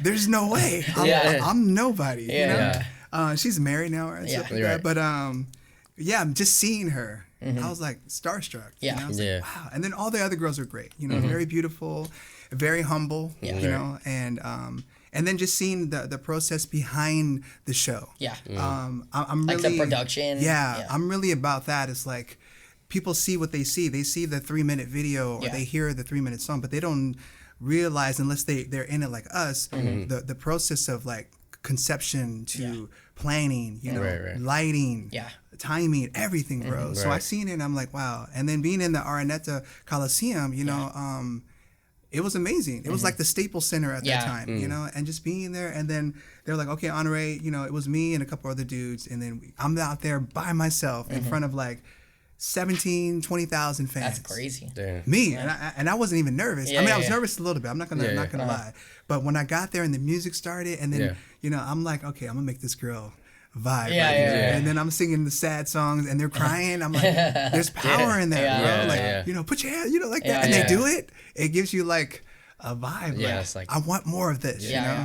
There's no way. I'm nobody. She's married now, right? But just seeing her, I was like starstruck. I was like, wow. And then all the other girls are great. Very beautiful, very humble. And then just seeing the process behind the show. I'm really like the production. I'm really about that. It's like people see what they see. They see the 3-minute video or they hear the 3-minute song, but they don't realize unless they're in it like us, the process of like conception to planning, lighting, timing, everything, bro. So I seen it and I'm like, wow. And then being in the Araneta Coliseum, it was amazing. It was like the Staples Center at that time, and just being there. And then they were like, okay, Honoré, it was me and a couple other dudes. And then I'm out there by myself in front of like 20,000 fans. That's crazy. Damn. Me, and I wasn't even nervous. I was nervous a little bit. I'm not gonna lie. But when I got there and the music started, and then I'm like, okay, I'm gonna make this girl vibe. And then I'm singing the sad songs, and they're crying. I'm like, there's power in that, bro. Like, put your hand, like that, and they do it. It gives you like a vibe. It's like I want more of this.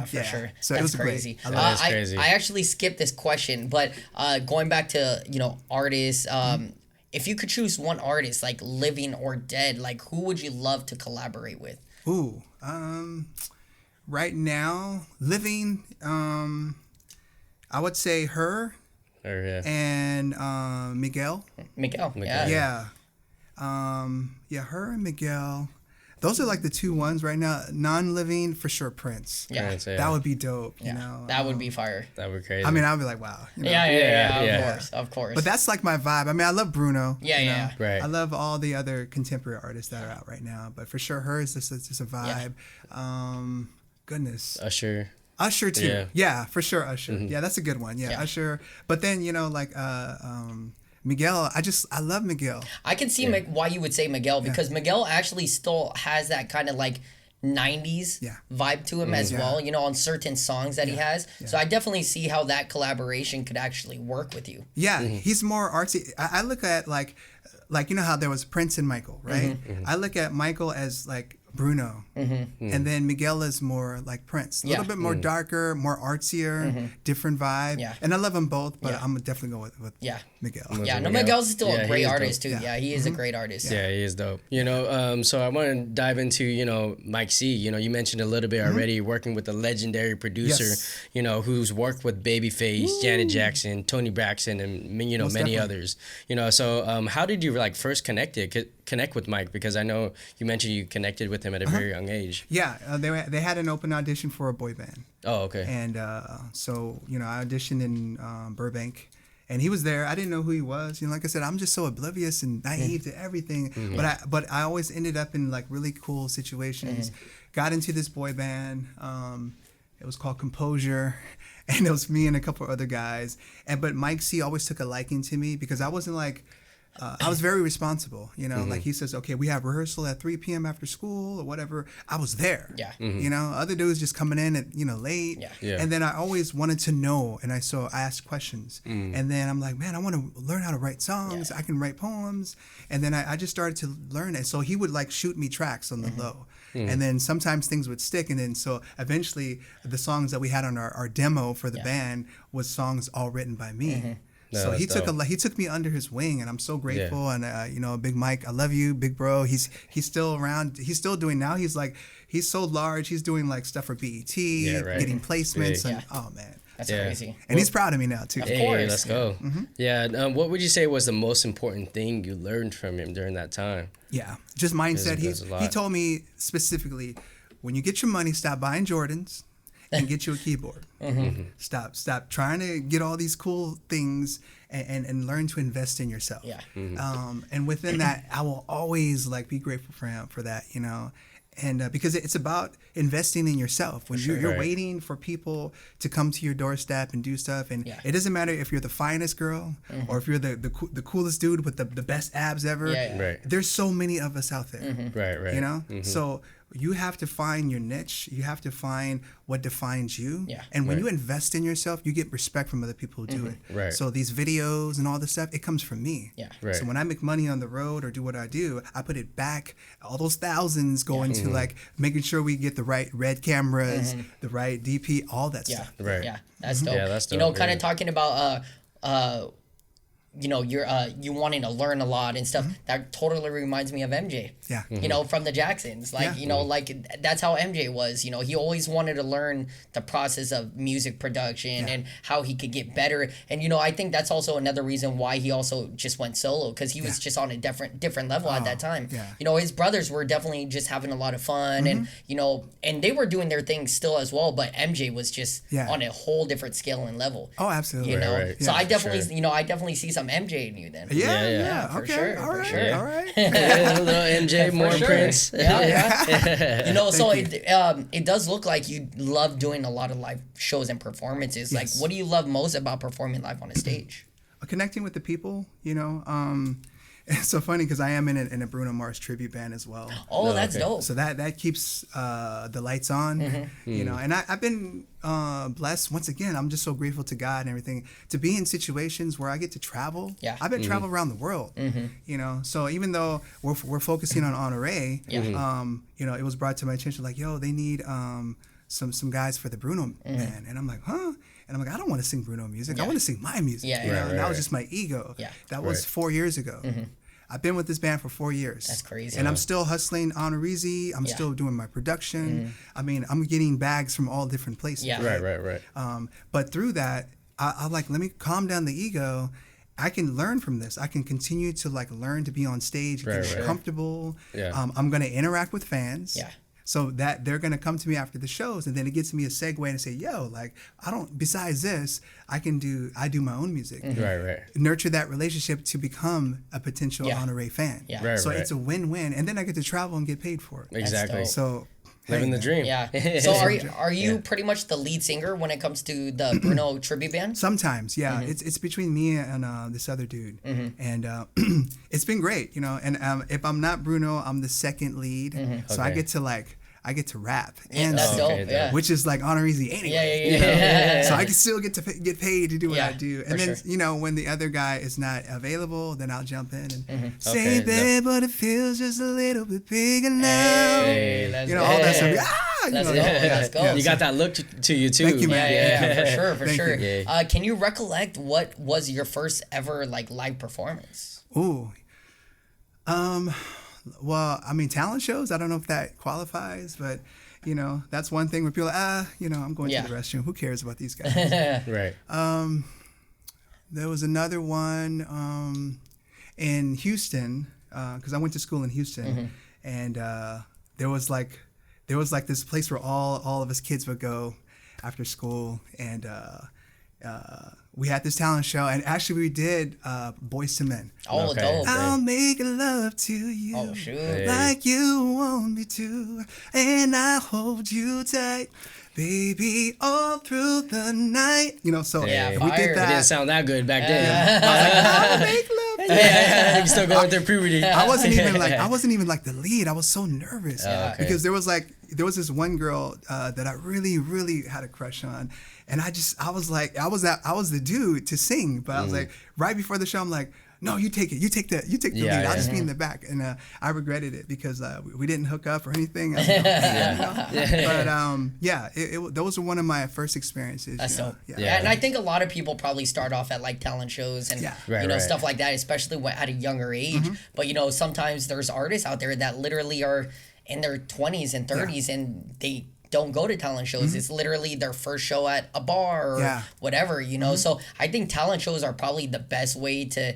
For sure. So that's it was crazy. Great. That is crazy. I actually skipped this question, but going back to artists. If you could choose one artist, like living or dead, like who would you love to collaborate with? Ooh, right now, living, I would say her and Miguel. Miguel, her and Miguel. Those are like the two ones right now. Non-living, for sure, Prince. Yeah. Prince, That would be dope, you know. That would be fire. That would be crazy. I mean, I'd be like, wow. You know? Yeah, of course. But that's like my vibe. I mean, I love Bruno. Yeah, you know? yeah. Right. I love all the other contemporary artists that are out right now. But for sure, hers is just a vibe. Goodness. Usher too. Yeah, for sure, Usher. Yeah, that's a good one. Yeah, Usher. But then, you know, like Miguel, I love Miguel. I can see why you would say Miguel, because Miguel actually still has that kind of like 90s vibe to him as well, you know, on certain songs that he has. So I definitely see how that collaboration could actually work with you. Yeah, he's more artsy. I look at like you know how there was Prince and Michael, right? I look at Michael as like Bruno, and then Miguel is more like Prince, a little bit more darker, more artsier, different vibe. And I love them both, but I'm definitely going with Miguel. Miguel's still a great artist too. Yeah. He is a great artist. Yeah, he is dope. You know, so I want to dive into, you know, Mike Cee. You know, you mentioned a little bit already, working with a legendary producer, you know, who's worked with Babyface, Janet Jackson, Tony Braxton, and, you know, Most many definitely. others. You know, so how did you like first connect with Mike? Because I know you mentioned you connected with him at a very young age. Yeah, they had an open audition for a boy band. Oh, okay. And so, you know, I auditioned in Burbank, and he was there. I didn't know who he was. You know, like I said, I'm just so oblivious and naive to everything. But I always ended up in like really cool situations. Got into this boy band. It was called Composure, and it was me and a couple other guys. But Mike Cee always took a liking to me because I wasn't like. I was very responsible, you know, like he says, okay, we have rehearsal at 3 p.m. after school or whatever. I was there, you know, other dudes just coming in at, you know, late. And then I always wanted to know. And I asked questions. And then I'm like, man, I want to learn how to write songs. I can write poems. And then I just started to learn it. So he would like shoot me tracks on the low. And then sometimes things would stick. And then so eventually the songs that we had on our demo for the band was songs all written by me. No, so he dope. took me under his wing, and I'm so grateful. And you know, Big Mike, I love you, big bro. He's still around. He's still doing now. He's so large. He's doing like stuff for BET, getting placements, and oh man, that's crazy. And he's proud of me now too. Of course. Let's go. Yeah. What would you say was the most important thing you learned from him during that time? Yeah, just mindset. He He told me specifically, when you get your money, stop buying Jordans. And get you a keyboard. Stop trying to get all these cool things and learn to invest in yourself. And within that, I will always like be grateful for him for that, you know. And because it's about investing in yourself. When you're waiting for people to come to your doorstep and do stuff, and it doesn't matter if you're the finest girl or if you're the coolest dude with the best abs ever. There's so many of us out there. You know, so you have to find your niche. You have to find what defines you. And when you invest in yourself, you get respect from other people who do it. So these videos and all this stuff, it comes from me. So when I make money on the road or do what I do, I put it back. All those thousands go into like making sure we get the right red cameras, the right DP, all that stuff. Yeah, that's dope. Yeah, that's dope. You know, kind of talking about you know, you're you wanting to learn a lot and stuff. That totally reminds me of MJ. You know, from the Jacksons. Like, you know, like that's how MJ was. You know, he always wanted to learn the process of music production and how he could get better. And you know, I think that's also another reason why he also just went solo, because he was just on a different level at that time. You know, his brothers were definitely just having a lot of fun, and you know, and they were doing their thing still as well. But MJ was just on a whole different scale and level. Oh, absolutely. You know, so I definitely, you know, I definitely see some MJ in you then. Yeah. For Okay. sure, All for right. sure. All right. A little MJ, more Prince. You know, so it does look like you love doing a lot of live shows and performances. Like, what do you love most about performing live on a stage? Connecting with the people, you know. It's so funny because I am in a Bruno Mars tribute band as well. Oh, that's dope. So that keeps the lights on, you know. And I've been blessed. Once again, I'm just so grateful to God and everything to be in situations where I get to travel. I've been travel around the world, you know. So even though we're focusing on Honoré, you know, it was brought to my attention like, yo, they need some guys for the Bruno band, and I'm like, huh. And I'm like, I don't want to sing Bruno music. I want to sing my music. You know? And that was just my ego. That was 4 years ago. I've been with this band for 4 years. That's crazy. And I'm still hustling Honoré. I'm still doing my production. I mean, I'm getting bags from all different places. Right. But through that, I like, let me calm down the ego I can learn from this. I can continue to like learn to be on stage, get comfortable. Yeah. I'm going to interact with fans. Yeah. So that they're going to come to me after the shows, and then it gives me a segue and say, yo, like, besides this, I do my own music. Right. Nurture that relationship to become a potential Honoré fan. Yeah. Right, It's a win-win. And then I get to travel and get paid for it. Exactly. So living the dream. Yeah. So are you pretty much the lead singer when it comes to the Bruno tribute band? Sometimes, yeah. It's between me and this other dude, and it's been great, you know. And if I'm not Bruno, I'm the second lead, so I get to rap, and that's dope. Yeah. which is like honor easy anyway. Yeah. So I can still get paid to do what I do, and then sure. you know when the other guy is not available, then I'll jump in and say, babe, but it feels just a little bit bigger now. Hey, you know all that stuff. Let's go. You got that look to you too. Thank you, man. Yeah, for sure. Yeah. Can you recollect what was your first ever like live performance? Ooh. Well, I mean, talent shows, I don't know if that qualifies, but, you know, that's one thing where people are like, you know, I'm going to the restroom. Who cares about these guys? Right. There was another one in Houston, because I went to school in Houston, and there was like this place where all of us kids would go after school, and we had this talent show, and actually we did Boyz II Men. Oh, dope. I'll make love to you shoot. like you want me to, and I'll hold you tight, baby, all through the night. You know, so we fire. did It that. didn't sound that good back then. I was like, I'll make love to you. Yeah. You still going through puberty. I wasn't even like the lead. I was so nervous because there was this one girl that I really had a crush on, and I was the dude to sing, but I was like right before the show, I'm like, no, you take the lead. I'll just be in the back, and I regretted it because we didn't hook up or anything. But those were one of my first experiences. That's dope. Yeah. And I think a lot of people probably start off at like talent shows and stuff like that, especially at a younger age. But you know, sometimes there's artists out there that literally are in their 20s and 30s and they don't go to talent shows. It's literally their first show at a bar or whatever, you know. So I think talent shows are probably the best way to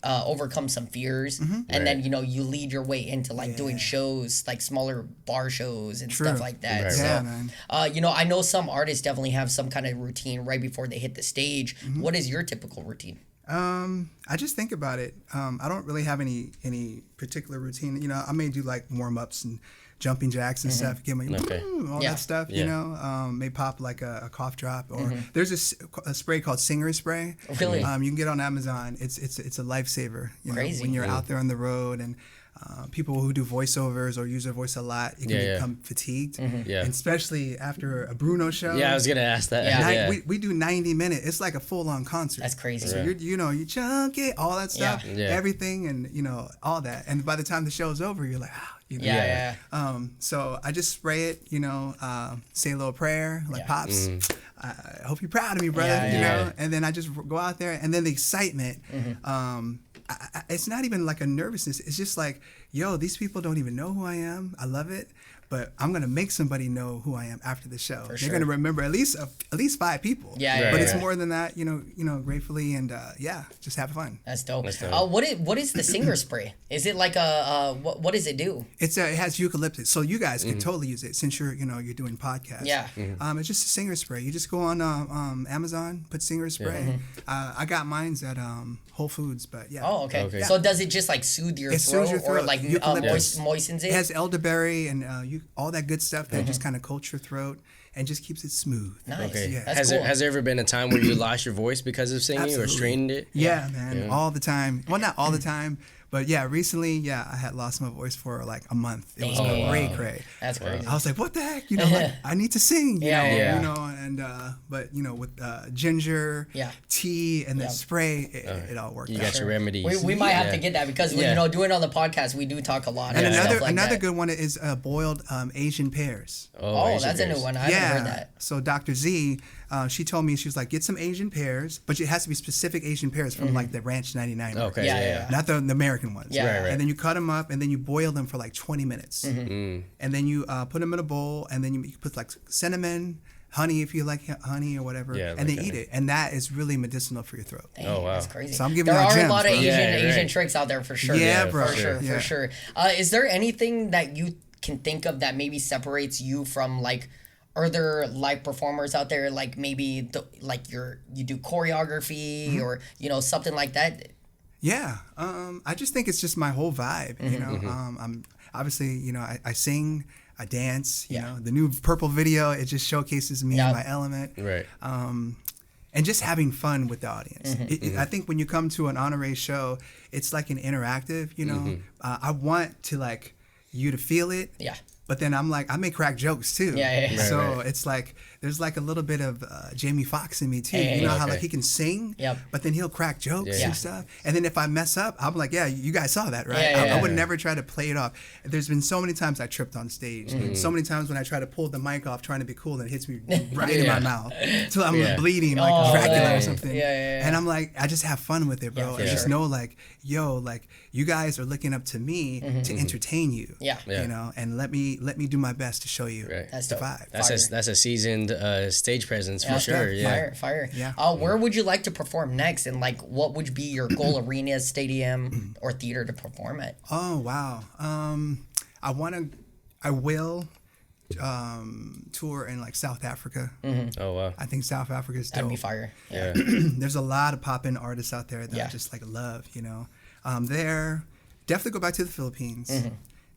overcome some fears, and then you know you lead your way into like doing shows, like smaller bar shows and stuff like that. So, man. you know, I know some artists definitely have some kind of routine right before they hit the stage. What is your typical routine? I just think about it. I don't really have any particular routine. You know, I may do like warm ups and jumping jacks and stuff, get my all that stuff. You know, may pop like a cough drop, or there's a spray called Singer Spray. Really? You can get on Amazon. It's a lifesaver. You know, when you're out there on the road, and people who do voiceovers or use their voice a lot, you can become fatigued, and especially after a Bruno show. Yeah, I was gonna ask that. We do 90 minutes. It's like a full-on concert. That's crazy. So you chunk it, all that stuff, everything, and you know all that. And by the time the show's over, you're like, you know. So I just spray it, you know, say a little prayer, like Pops. I hope you're proud of me, brother. You know, and then I just go out there, and then the excitement. It's not even like a nervousness. It's just like, yo, these people don't even know who I am. I love it. But I'm gonna make somebody know who I am after the show. They're gonna remember at least 5 people. But it's more than that, you know, gratefully, and just have fun. That's dope. What is the Singer Spray? Is it like what does it do? It has eucalyptus, so you guys can totally use it since you're doing podcasts. It's just a Singer Spray. You just go on Amazon, put Singer Spray. I got mine's at Whole Foods, but Oh, okay. So does it just like soothe your throat, or like moistens it? It has elderberry and all that good stuff that just kind of coats your throat and just keeps it smooth. Nice. Okay. Yeah. Has there ever been a time where you lost your voice because of singing or strained it? Yeah, man. All the time. Well, not all the time. But recently, I had lost my voice for like a month. It was cray. That's crazy. I was like, what the heck? You know, like, I need to sing. You know, and but you know, with ginger, tea, and the spray, it all worked out. You got your remedies. We might have to get that because you know, doing on the podcast, we do talk a lot. And stuff another good one is boiled Asian pears. Oh, that's a new one. I haven't heard that. So Dr. Z, she told me, she was like, get some Asian pears, but it has to be specific Asian pears from like the Ranch 99. Okay. Not the American ones. Right. And then you cut them up, and then you boil them for like 20 minutes. And then you put them in a bowl, and then you put like cinnamon, honey if you like honey or whatever, Yeah, and like they eat it, and that is really medicinal for your throat. Dang, Oh, wow. That's crazy. So I'm giving there y'all are gems, a lot of bro. Asian tricks out there for sure. Yeah, Yeah, bro. For sure, Yeah. for sure. Is there anything that you can think of that maybe separates you from like other live performers out there? Like maybe you do choreography or something like that. Yeah, I just think it's just my whole vibe. You know, I'm obviously I sing, I dance. You know, the new Purple video, it just showcases me in my element. Right. And just having fun with the audience. I think when you come to an Honoré show, it's like an interactive. I want to like you to feel it. Yeah. But then I'm like, I may crack jokes too. Yeah. So it's like, there's like a little bit of Jamie Foxx in me too. You know how like he can sing, but then he'll crack jokes and stuff. And then if I mess up, I'm like, yeah, you guys saw that, right? I would never try to play it off. There's been so many times I tripped on stage. So many times when I try to pull the mic off trying to be cool and it hits me right in my mouth. Till I'm bleeding like Dracula or something. And I'm like, I just have fun with it, bro. I just know like, yo, like you guys are looking up to me to entertain you. You know, and let me do my best to show you That's the dope. vibe. That's a seasoned stage presence for sure. Fire. Yeah. Where would you like to perform next, and like what would be your goal arena, stadium, or theater to perform at? Oh wow. I will tour in like South Africa. Oh wow. I think South Africa is dope. That'd be fire. Yeah. There's a lot of pop-in artists out there that I just like love. There. Definitely go back to the Philippines.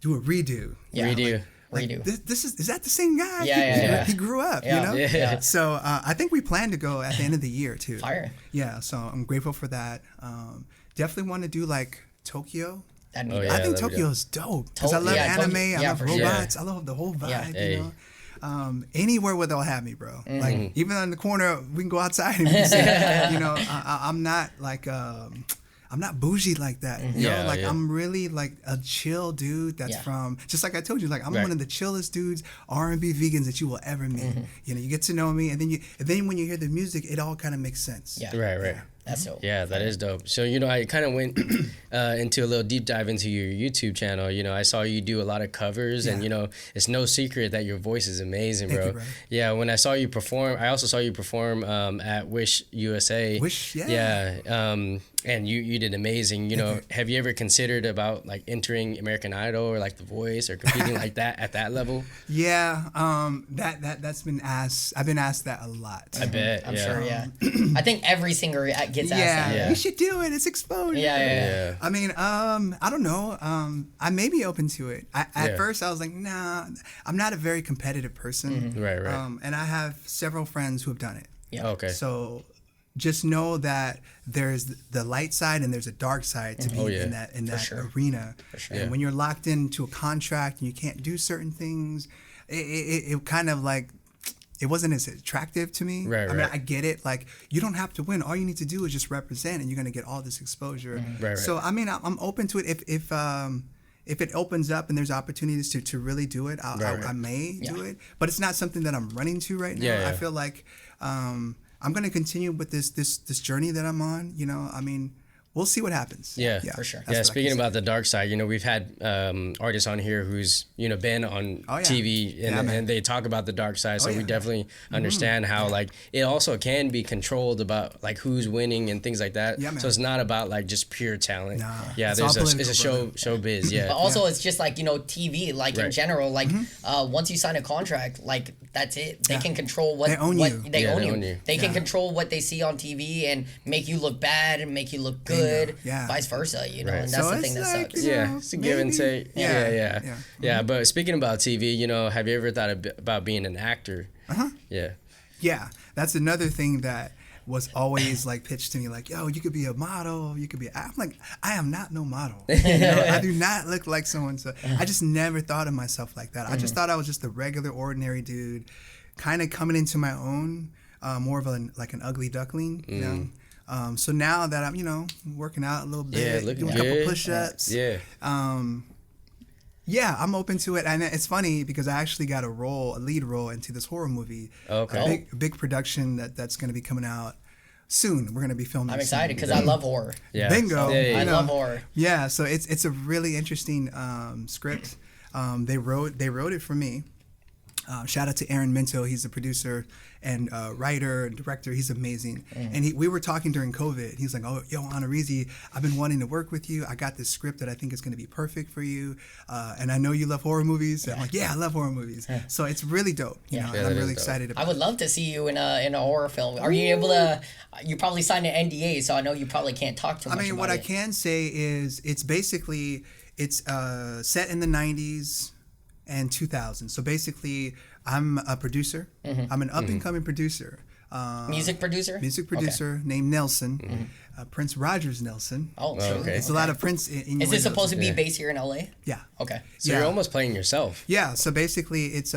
Do a redo. Redo. Redo. This is that the same guy? Yeah. He grew up, Yeah. So I think we plan to go at the end of the year too. Fire. Yeah, so I'm grateful for that. Definitely want to do like Tokyo. That'd be Oh, dope. yeah. I think that'd be Tokyo is dope because I love anime. I love for sure. robots. I love the whole vibe. Yeah. You know, anywhere where they'll have me, bro. Like even on the corner, we can go outside and we can sing. I'm not like. I'm not bougie like that. I'm really like a chill dude that's from, just like I told you, like I'm one of the chillest dudes, R&B vegans that you will ever meet. You get to know me, and then when you hear the music, it all kind of makes sense. Yeah. Right. That's dope. Yeah, that is dope. So, I kind of went into a little deep dive into your YouTube channel. I saw you do a lot of covers, and, it's no secret that your voice is amazing, bro. Thank you, Yeah, when I saw you perform, I also saw you perform at Wish USA. And you did amazing. Have you ever considered about like entering American Idol or like The Voice or competing like that at that level? Yeah, that's been asked. I've been asked that a lot. I bet. I'm sure. Yeah. I think every singer gets asked that. Yeah, you should do it. It's exposure. Yeah. I mean, I don't know. I may be open to it. At first, I was like, nah, I'm not a very competitive person. Right. And I have several friends who have done it. Yeah. Okay. So just know that there's the light side and there's a dark side to be in that arena. For sure. And when you're locked into a contract and you can't do certain things, it kind of like, it wasn't as attractive to me. Right. I mean, I get it. Like, you don't have to win. All you need to do is just represent, and you're gonna get all this exposure. Right. So I mean, I'm open to it. If it opens up and there's opportunities to really do it, I may do it. But it's not something that I'm running to right now. Yeah. I feel like I'm gonna continue with this journey that I'm on. I mean, we'll see what happens. Yeah, for sure. That's what speaking about the dark side, we've had artists on here who's been on TV and they talk about the dark side. So we definitely understand how like it also can be controlled about like who's winning and things like that. Yeah, man. So it's not about like just pure talent. Nah, yeah, it's it's all a showbiz. Yeah, But also, it's just like TV, like in general, like once you sign a contract, like that's it. They can control what They own you. They own you. you. They can control what they see on TV and make you look bad and make you look good. Yeah. Vice versa, and So that's the thing that it's like, sucks. Yeah, it's a give and take. Yeah. But speaking about TV, have you ever thought about being an actor? Yeah. That's another thing that was always like pitched to me, like, yo, you could be a model, you could be. I'm like, I am not no model. I do not look like someone. So I just never thought of myself like that. I just thought I was just a regular, ordinary dude, kind of coming into my own, more of an ugly duckling, you know. So now that I'm, working out a little bit, doing a couple push-ups, I'm open to it. And it's funny because I actually got a lead role into this horror movie. Okay. A big production that's going to be coming out soon. We're going to be filming. I'm excited because I love horror. Yeah. Bingo. I love horror. Yeah, so it's a really interesting script. They wrote it for me. Shout out to Aaron Minto. He's the producer and writer and director. He's amazing. And we were talking during COVID. He's like, "Oh, yo, Honoré, I've been wanting to work with you. I got this script that I think is going to be perfect for you. And I know you love horror movies." I'm like, "Yeah, I love horror movies." So it's really dope. You know, and I'm really excited about it. I would love to see you in a horror film. Are you able to? You probably signed an NDA, so I know you probably can't talk too much. I mean, what I can say is it's basically set in the 90s and 2000s. So basically, I'm a producer. I'm an up-and-coming producer. Music producer? Music producer named Nelson. Prince Rogers Nelson. Oh, sure. Okay. It's a lot of Prince in Is this supposed to be based here in LA? Yeah. Okay. So you're almost playing yourself. Yeah. So basically, it's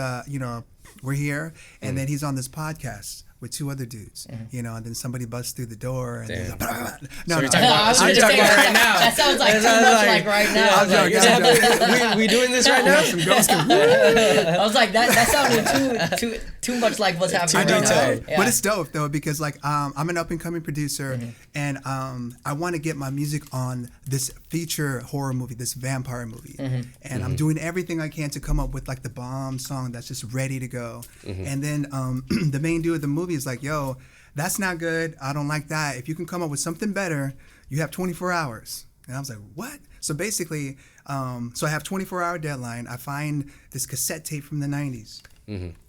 we're here, and then he's on this podcast with two other dudes, you know, and then somebody busts through the door, and they're like, no, you're talking about right now. That sounds like too much like right now. We doing this right now? Some ghosts can, I was like, that sounded too much like what's happening right now. Yeah. But it's dope though, because like I'm an up and coming producer, and I want to get my music on this feature horror movie, this vampire movie, and I'm doing everything I can to come up with like the bomb song that's just ready to go. And then the main dude of the movie is like, "Yo, that's not good. I don't like that. If you can come up with something better, you have 24 hours." And I was like, "What?" So basically, so I have 24-hour deadline. I find this cassette tape from the 90s.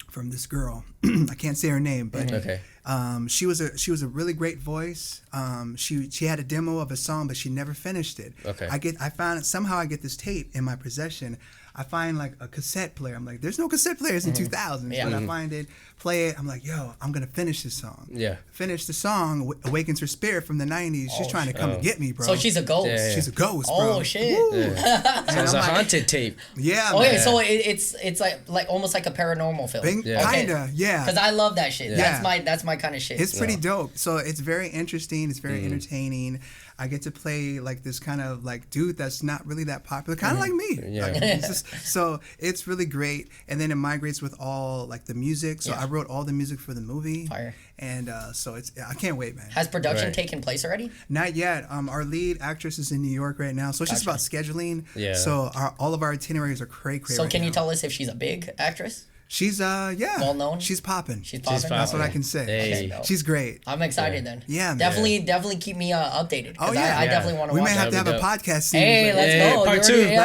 From this girl. I can't say her name, but she was a really great voice. She had a demo of a song, but she never finished it. I found somehow I get this tape in my possession. I find like a cassette player. I'm like, there's no cassette players in 2000. But I find it, play it. I'm like, yo, I'm gonna finish this song. Finish the song. Awakens her spirit from the 90s. She's trying to come and get me, bro. So she's a ghost. She's a ghost, bro. Oh shit. So it's a haunted tape. Yeah. Okay, so it's like almost like a paranormal film. Kinda, yeah. Because I love that shit. That's my kind of shit. It's pretty dope. So it's very interesting. It's very entertaining. I get to play like this kind of like dude that's not really that popular, kind of like me. So it's really great. And then it migrates with all like the music. So I wrote all the music for the movie. Fire. And so I can't wait, man. Has production taken place already? Not yet. Our lead actress is in New York right now, so it's just about scheduling. Yeah. So all of our itineraries are cray. So can you tell us if she's a big actress? She's well known. She's popping. She's popping. That's what I can say. Hey. She's great. I'm excited then. Yeah, man. Definitely keep me updated. I definitely want to watch. We may have to have a podcast soon. Hey, let's go. Part two.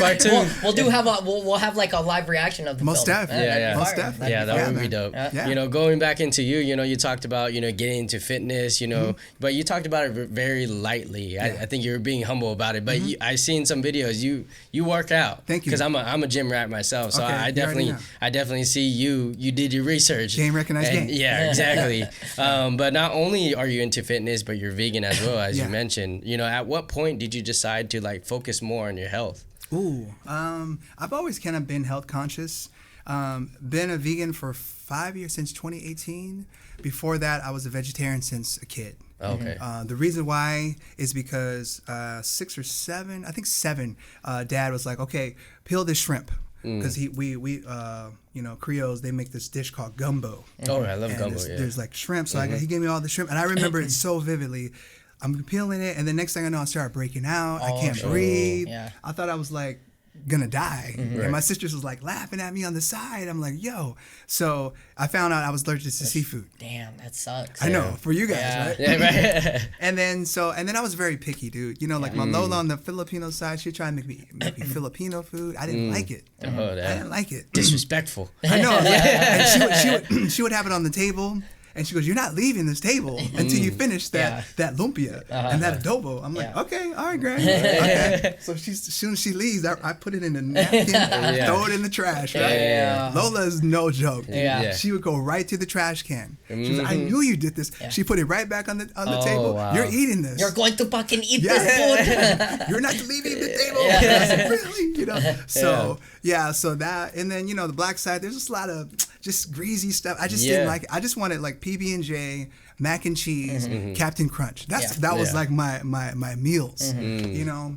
Part two. We'll have like a live reaction of the Most film. definitely. Most definitely. Yeah, that would be dope. Yeah. You know, going back into you talked about, getting into fitness, but you talked about it very lightly. I think you were being humble about it, but I seen some videos. You work out. Thank you. Because I'm a gym rat myself, so I definitely see you did your research. Game recognized game. Yeah, exactly. But not only are you into fitness, but you're vegan as well, as you mentioned. At what point did you decide to like focus more on your health? I've always kind of been health conscious. Been a vegan for 5 years, since 2018. Before that, I was a vegetarian since a kid. Okay. The reason why is because 6 or 7, I think 7, Dad was like, okay, peel this shrimp. Because Creoles, they make this dish called gumbo. Oh, I love gumbo. There's like shrimp, so he gave me all the shrimp, and I remember it so vividly. I'm peeling it, and the next thing I know, I started breaking out. I can't breathe. Yeah. I thought I was like gonna die, and my sisters was like laughing at me on the side. I'm like, yo. So I found out I was allergic to seafood. Damn, that sucks. I know, for you guys, right? Yeah, right. and then I was very picky, dude. Like my Lola on the Filipino side, she tried to make me Filipino food. I didn't like it. I didn't like it. Disrespectful. I know. And she would have it on the table. And she goes, "You're not leaving this table until you finish that lumpia and that adobo." I'm like, "Okay, all right, Greg." Okay. So as soon as she leaves, I put it in a napkin, throw it in the trash. Right? Yeah. Lola's no joke. Yeah. She would go right to the trash can. She was like, "I knew you did this." Yeah. She put it right back on the table. Wow. "You're eating this. You're going to fucking eat this food. You're not leaving the table." Yeah. Really, So that, and then the black side, there's just a lot of just greasy stuff. I just didn't like it. I just wanted like PB&J, mac and cheese, Captain Crunch. That was like my meals.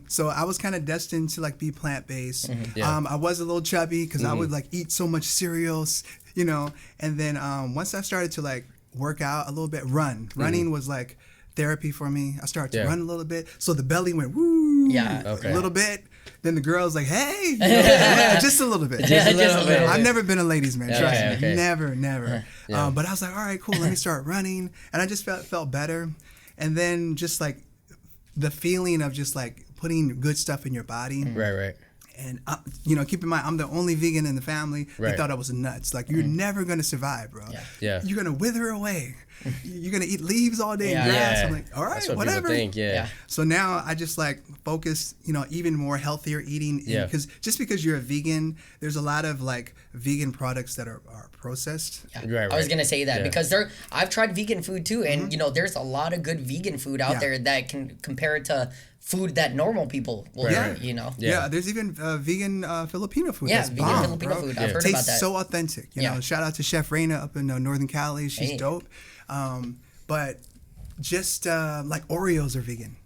So I was kind of destined to like be plant-based. I was a little chubby because I would like eat so much cereals, and then once I started to like work out a little bit, running was like therapy for me. I started to run a little bit, so the belly went woo, a little bit. then the girl's like, hey, you know, just a little bit. Just a little bit. I've never been a ladies' man. Trust me. Okay. Never. Yeah. But I was like, all right, cool. Let me start running, and I just felt better. And then just like the feeling of just like putting good stuff in your body. Right. And you know, keep in mind, I'm the only vegan in the family. They thought I was nuts. Like, you're never gonna survive, bro. Yeah. You're gonna wither away. You're gonna eat leaves all day and grass. I'm like, all right, that's what whatever. People think, yeah. So now I just like focus, you know, even more healthier eating. Because just because you're a vegan, there's a lot of like vegan products that are processed. I was gonna say that because I've tried vegan food too, and you know, there's a lot of good vegan food out there that can compare it to food that normal people will eat, you know. There's even vegan Filipino food. Yeah, that's vegan bomb, Filipino bro. food. I've heard Tastes about that. so authentic. You know, shout out to Chef Reina up in Northern Cali. She's dope. But just like Oreos are vegan.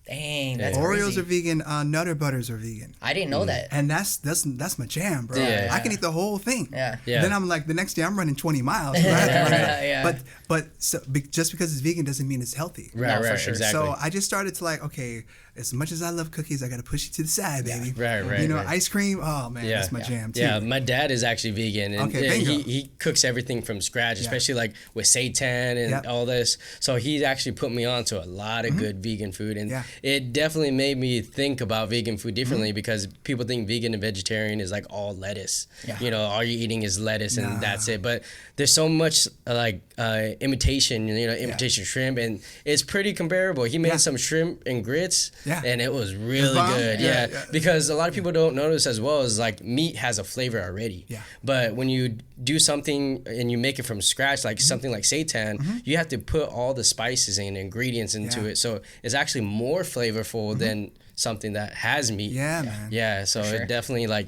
Dang, that's Oreos crazy. are vegan. Nutter butters are vegan. I didn't know that. And that's my jam, bro. Yeah. I can eat the whole thing. Yeah. Then I'm like, the next day I'm running 20 miles. Right? But just because it's vegan doesn't mean it's healthy. Right, for sure. exactly. So I just started to like, okay, as much as I love cookies, I got to push it to the side, baby. Right. You know, ice cream, oh man, that's my jam too. Yeah, my dad is actually vegan, and he cooks everything from scratch, especially like with seitan and all this. So he actually put me on to a lot of good vegan food, and it definitely made me think about vegan food differently because people think vegan and vegetarian is like all lettuce. You know, all you're eating is lettuce and that's it. But there's so much like imitation, you know, imitation shrimp, and it's pretty comparable. He made some shrimp and grits. And it was really good. Because a lot of people don't notice as well is like meat has a flavor already. But when you do something and you make it from scratch, like something like seitan, you have to put all the spices and ingredients into it. So it's actually more flavorful than something that has meat. Yeah, man. Yeah, so it definitely like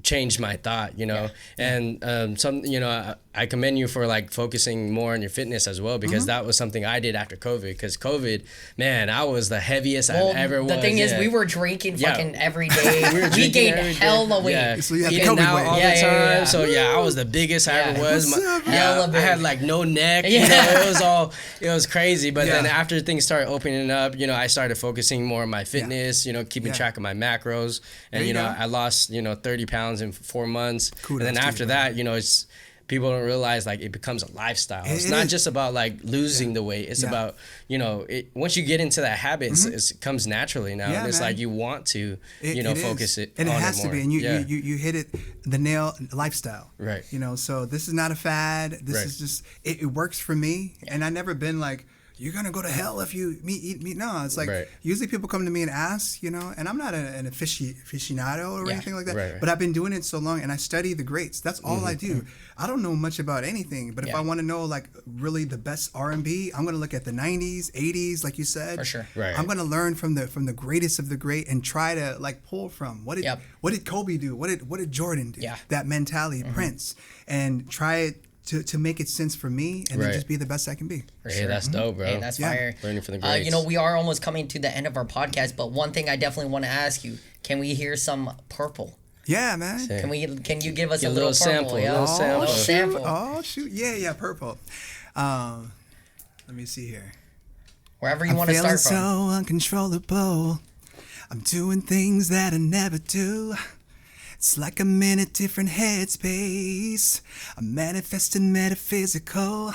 changed my thought, you know. And some, you know, I commend you for like focusing more on your fitness as well, because that was something I did after COVID. Because COVID, man, I was the heaviest I've ever was. The thing is, we were drinking fucking every day. we gained hell away. Yeah. So you have Eating COVID out weight. all the time. So I was the biggest I ever was. I had like no neck. You know, it was crazy. But then after things started opening up, you know, I started focusing more on my fitness. You know, keeping track of my macros, and you know, I lost 30 pounds in 4 months. Kudos and then after that, you know, it's people don't realize like it becomes a lifestyle. It's not just about like losing the weight. It's about, you know, once you get into that habit, it comes naturally now. And it's like you want to, focus it and on it has more. to be. And you hit it the nail, lifestyle. Right. You know, so this is not a fad. This is just it works for me. And I've never been like, you're gonna go to hell if you eat meat. No, it's like usually people come to me and ask, you know, and I'm not an aficionado or anything like that. But I've been doing it so long, and I study the greats. That's all I do. I don't know much about anything, but if I want to know like really the best R&B, I'm gonna look at the '90s, '80s, like you said. For sure. Right. I'm gonna learn from the greatest of the great and try to like pull from what did Kobe do? What did Jordan do? That mentality, Prince, and try it. To make it sense for me and then just be the best I can be. Hey, that's dope, bro. Hey, that's fire. Learning from the greats. You know, we are almost coming to the end of our podcast, but one thing I definitely want to ask you: can we hear some Purple? Yeah, man. Can you give us a little little sample? Purple? A little sample. Oh shoot! Yeah, Purple. Let me see here. Wherever you want to start from. I'm feeling so uncontrollable. I'm doing things that I never do. It's like I'm in a different headspace. I'm manifesting metaphysical.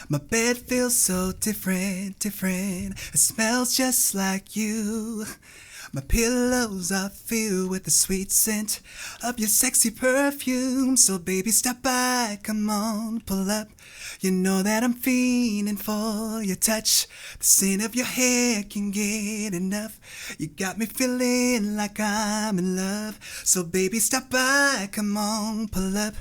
My bed feels so different. It smells just like you. My pillows are filled with the sweet scent of your sexy perfume. So baby, stop by, come on, pull up. You know that I'm fiending for your touch. The scent of your hair can get enough. You got me feeling like I'm in love. So baby, stop by, come on, pull up.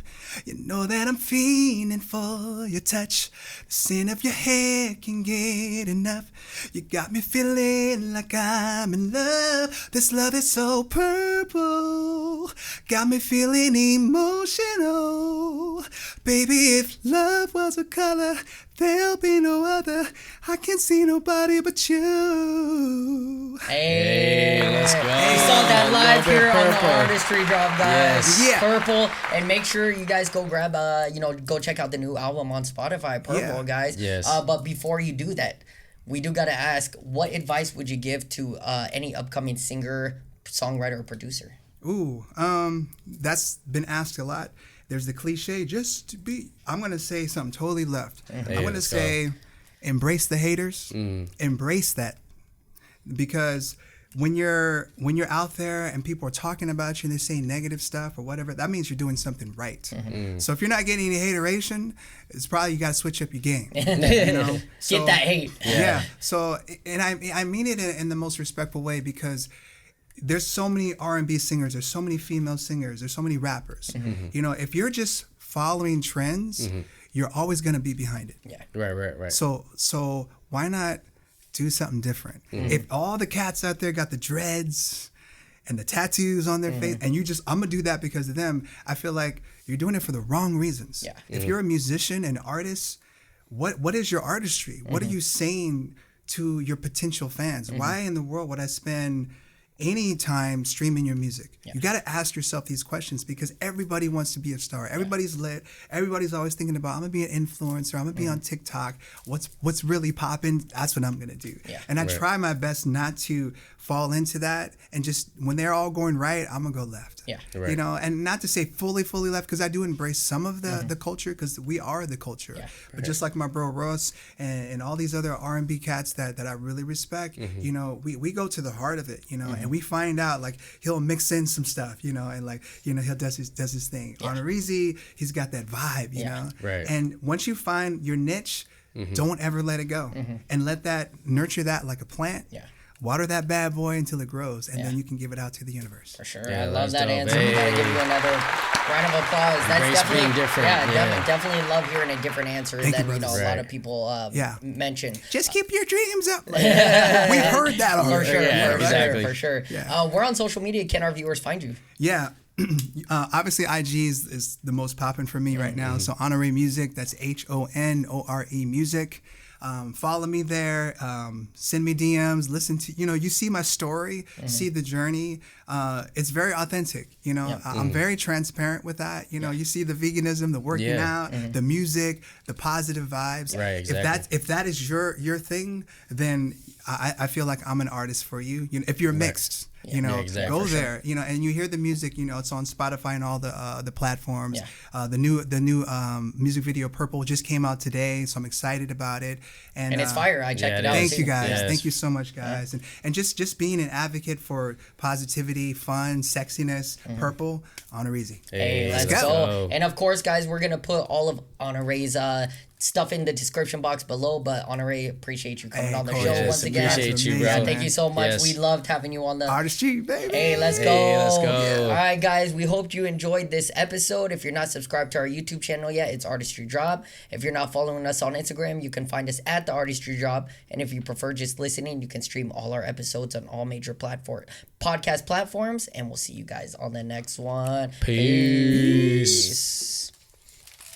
You know that I'm fiending for your touch. The scent of your hair can get enough. You got me feeling like I'm in love. This love is so purple. Got me feeling emotional. Baby, if love was a color, there'll be no other. I can't see nobody but you. Hey, let's go. We saw that live here on the Artistry Drop, guys. Yes. Purple, and make sure you guys go grab, go check out the new album on Spotify, Purple, guys. Yes. But before you do that, we do gotta ask, what advice would you give to any upcoming singer, songwriter or producer? Ooh, that's been asked a lot. There's the cliche, just to be. I'm gonna say something totally left. I'm gonna say, embrace the haters. Embrace that, because when you're out there and people are talking about you and they're saying negative stuff or whatever, that means you're doing something right. So if you're not getting any hateration, it's probably you got to switch up your game. You know? Get that hate. Yeah. So, and I mean it in the most respectful way, because there's so many R&B singers, there's so many female singers, there's so many rappers. You know, if you're just following trends, you're always going to be behind it. Yeah. Right. So why not do something different? If all the cats out there got the dreads and the tattoos on their face, and I'm gonna do that because of them, I feel like you're doing it for the wrong reasons. Yeah. If you're a musician and artist, what is your artistry? What are you saying to your potential fans? Why in the world would I spend any time streaming your music? You got to ask yourself these questions, because everybody wants to be a star. Everybody's lit. Everybody's always thinking about, I'm gonna be an influencer. I'm gonna be on TikTok. What's really popping? That's what I'm gonna do. And I try my best not to fall into that. And just when they're all going right, I'm gonna go left. You know, and not to say fully left, because I do embrace some of the culture, because we are the culture. But just like my bro Ross and all these other R&B cats that I really respect, you know, we go to the heart of it, you know, and we find out, like, he'll mix in some stuff, you know, and like, you know, he'll does his thing. Honoré, he's got that vibe, you know. And once you find your niche, don't ever let it go, and let that nurture that like a plant. Water that bad boy until it grows, and then you can give it out to the universe. For sure. I love that answer. We gotta give you another round of applause. That's definitely being different. Definitely love hearing a different answer than you know a lot of people mention. Just keep your dreams up. We've heard that already. For sure. We're on social media. Can our viewers find you? Yeah. Obviously, IG is the most popping for me right now. So Honoré Music, that's HONORE Music. Follow me there. Send me DMs. Listen to, you know, you see my story, see the journey. It's very authentic. You know, I'm very transparent with that. You know, you see the veganism, the working out, the music, the positive vibes. Right, exactly. If that is your thing, then I feel like I'm an artist for you. You know, if you're mixed. You know, go there. You know, and you hear the music. You know, it's on Spotify and all the platforms. The new music video Purple just came out today, so I'm excited about it. And it's fire. I checked it out. Thank you guys. Thank you so much, guys. And just being an advocate for positivity, fun, sexiness. Purple, Honoré. Hey, let's go. And of course, guys, we're gonna put all of Honoré's stuff in the description box below. But Honoré, appreciate you coming on the show once again. Appreciate you, bro. Thank you so much. We loved having you on the Artistry, baby. Hey, let's go. All right, guys, we hope you enjoyed this episode. If you're not subscribed to our YouTube channel yet, it's Artistry Job. If you're not following us on Instagram, you can find us at the Artistry Job. And if you prefer just listening, you can stream all our episodes on all major podcast platforms. And we'll see you guys on the next one. Peace.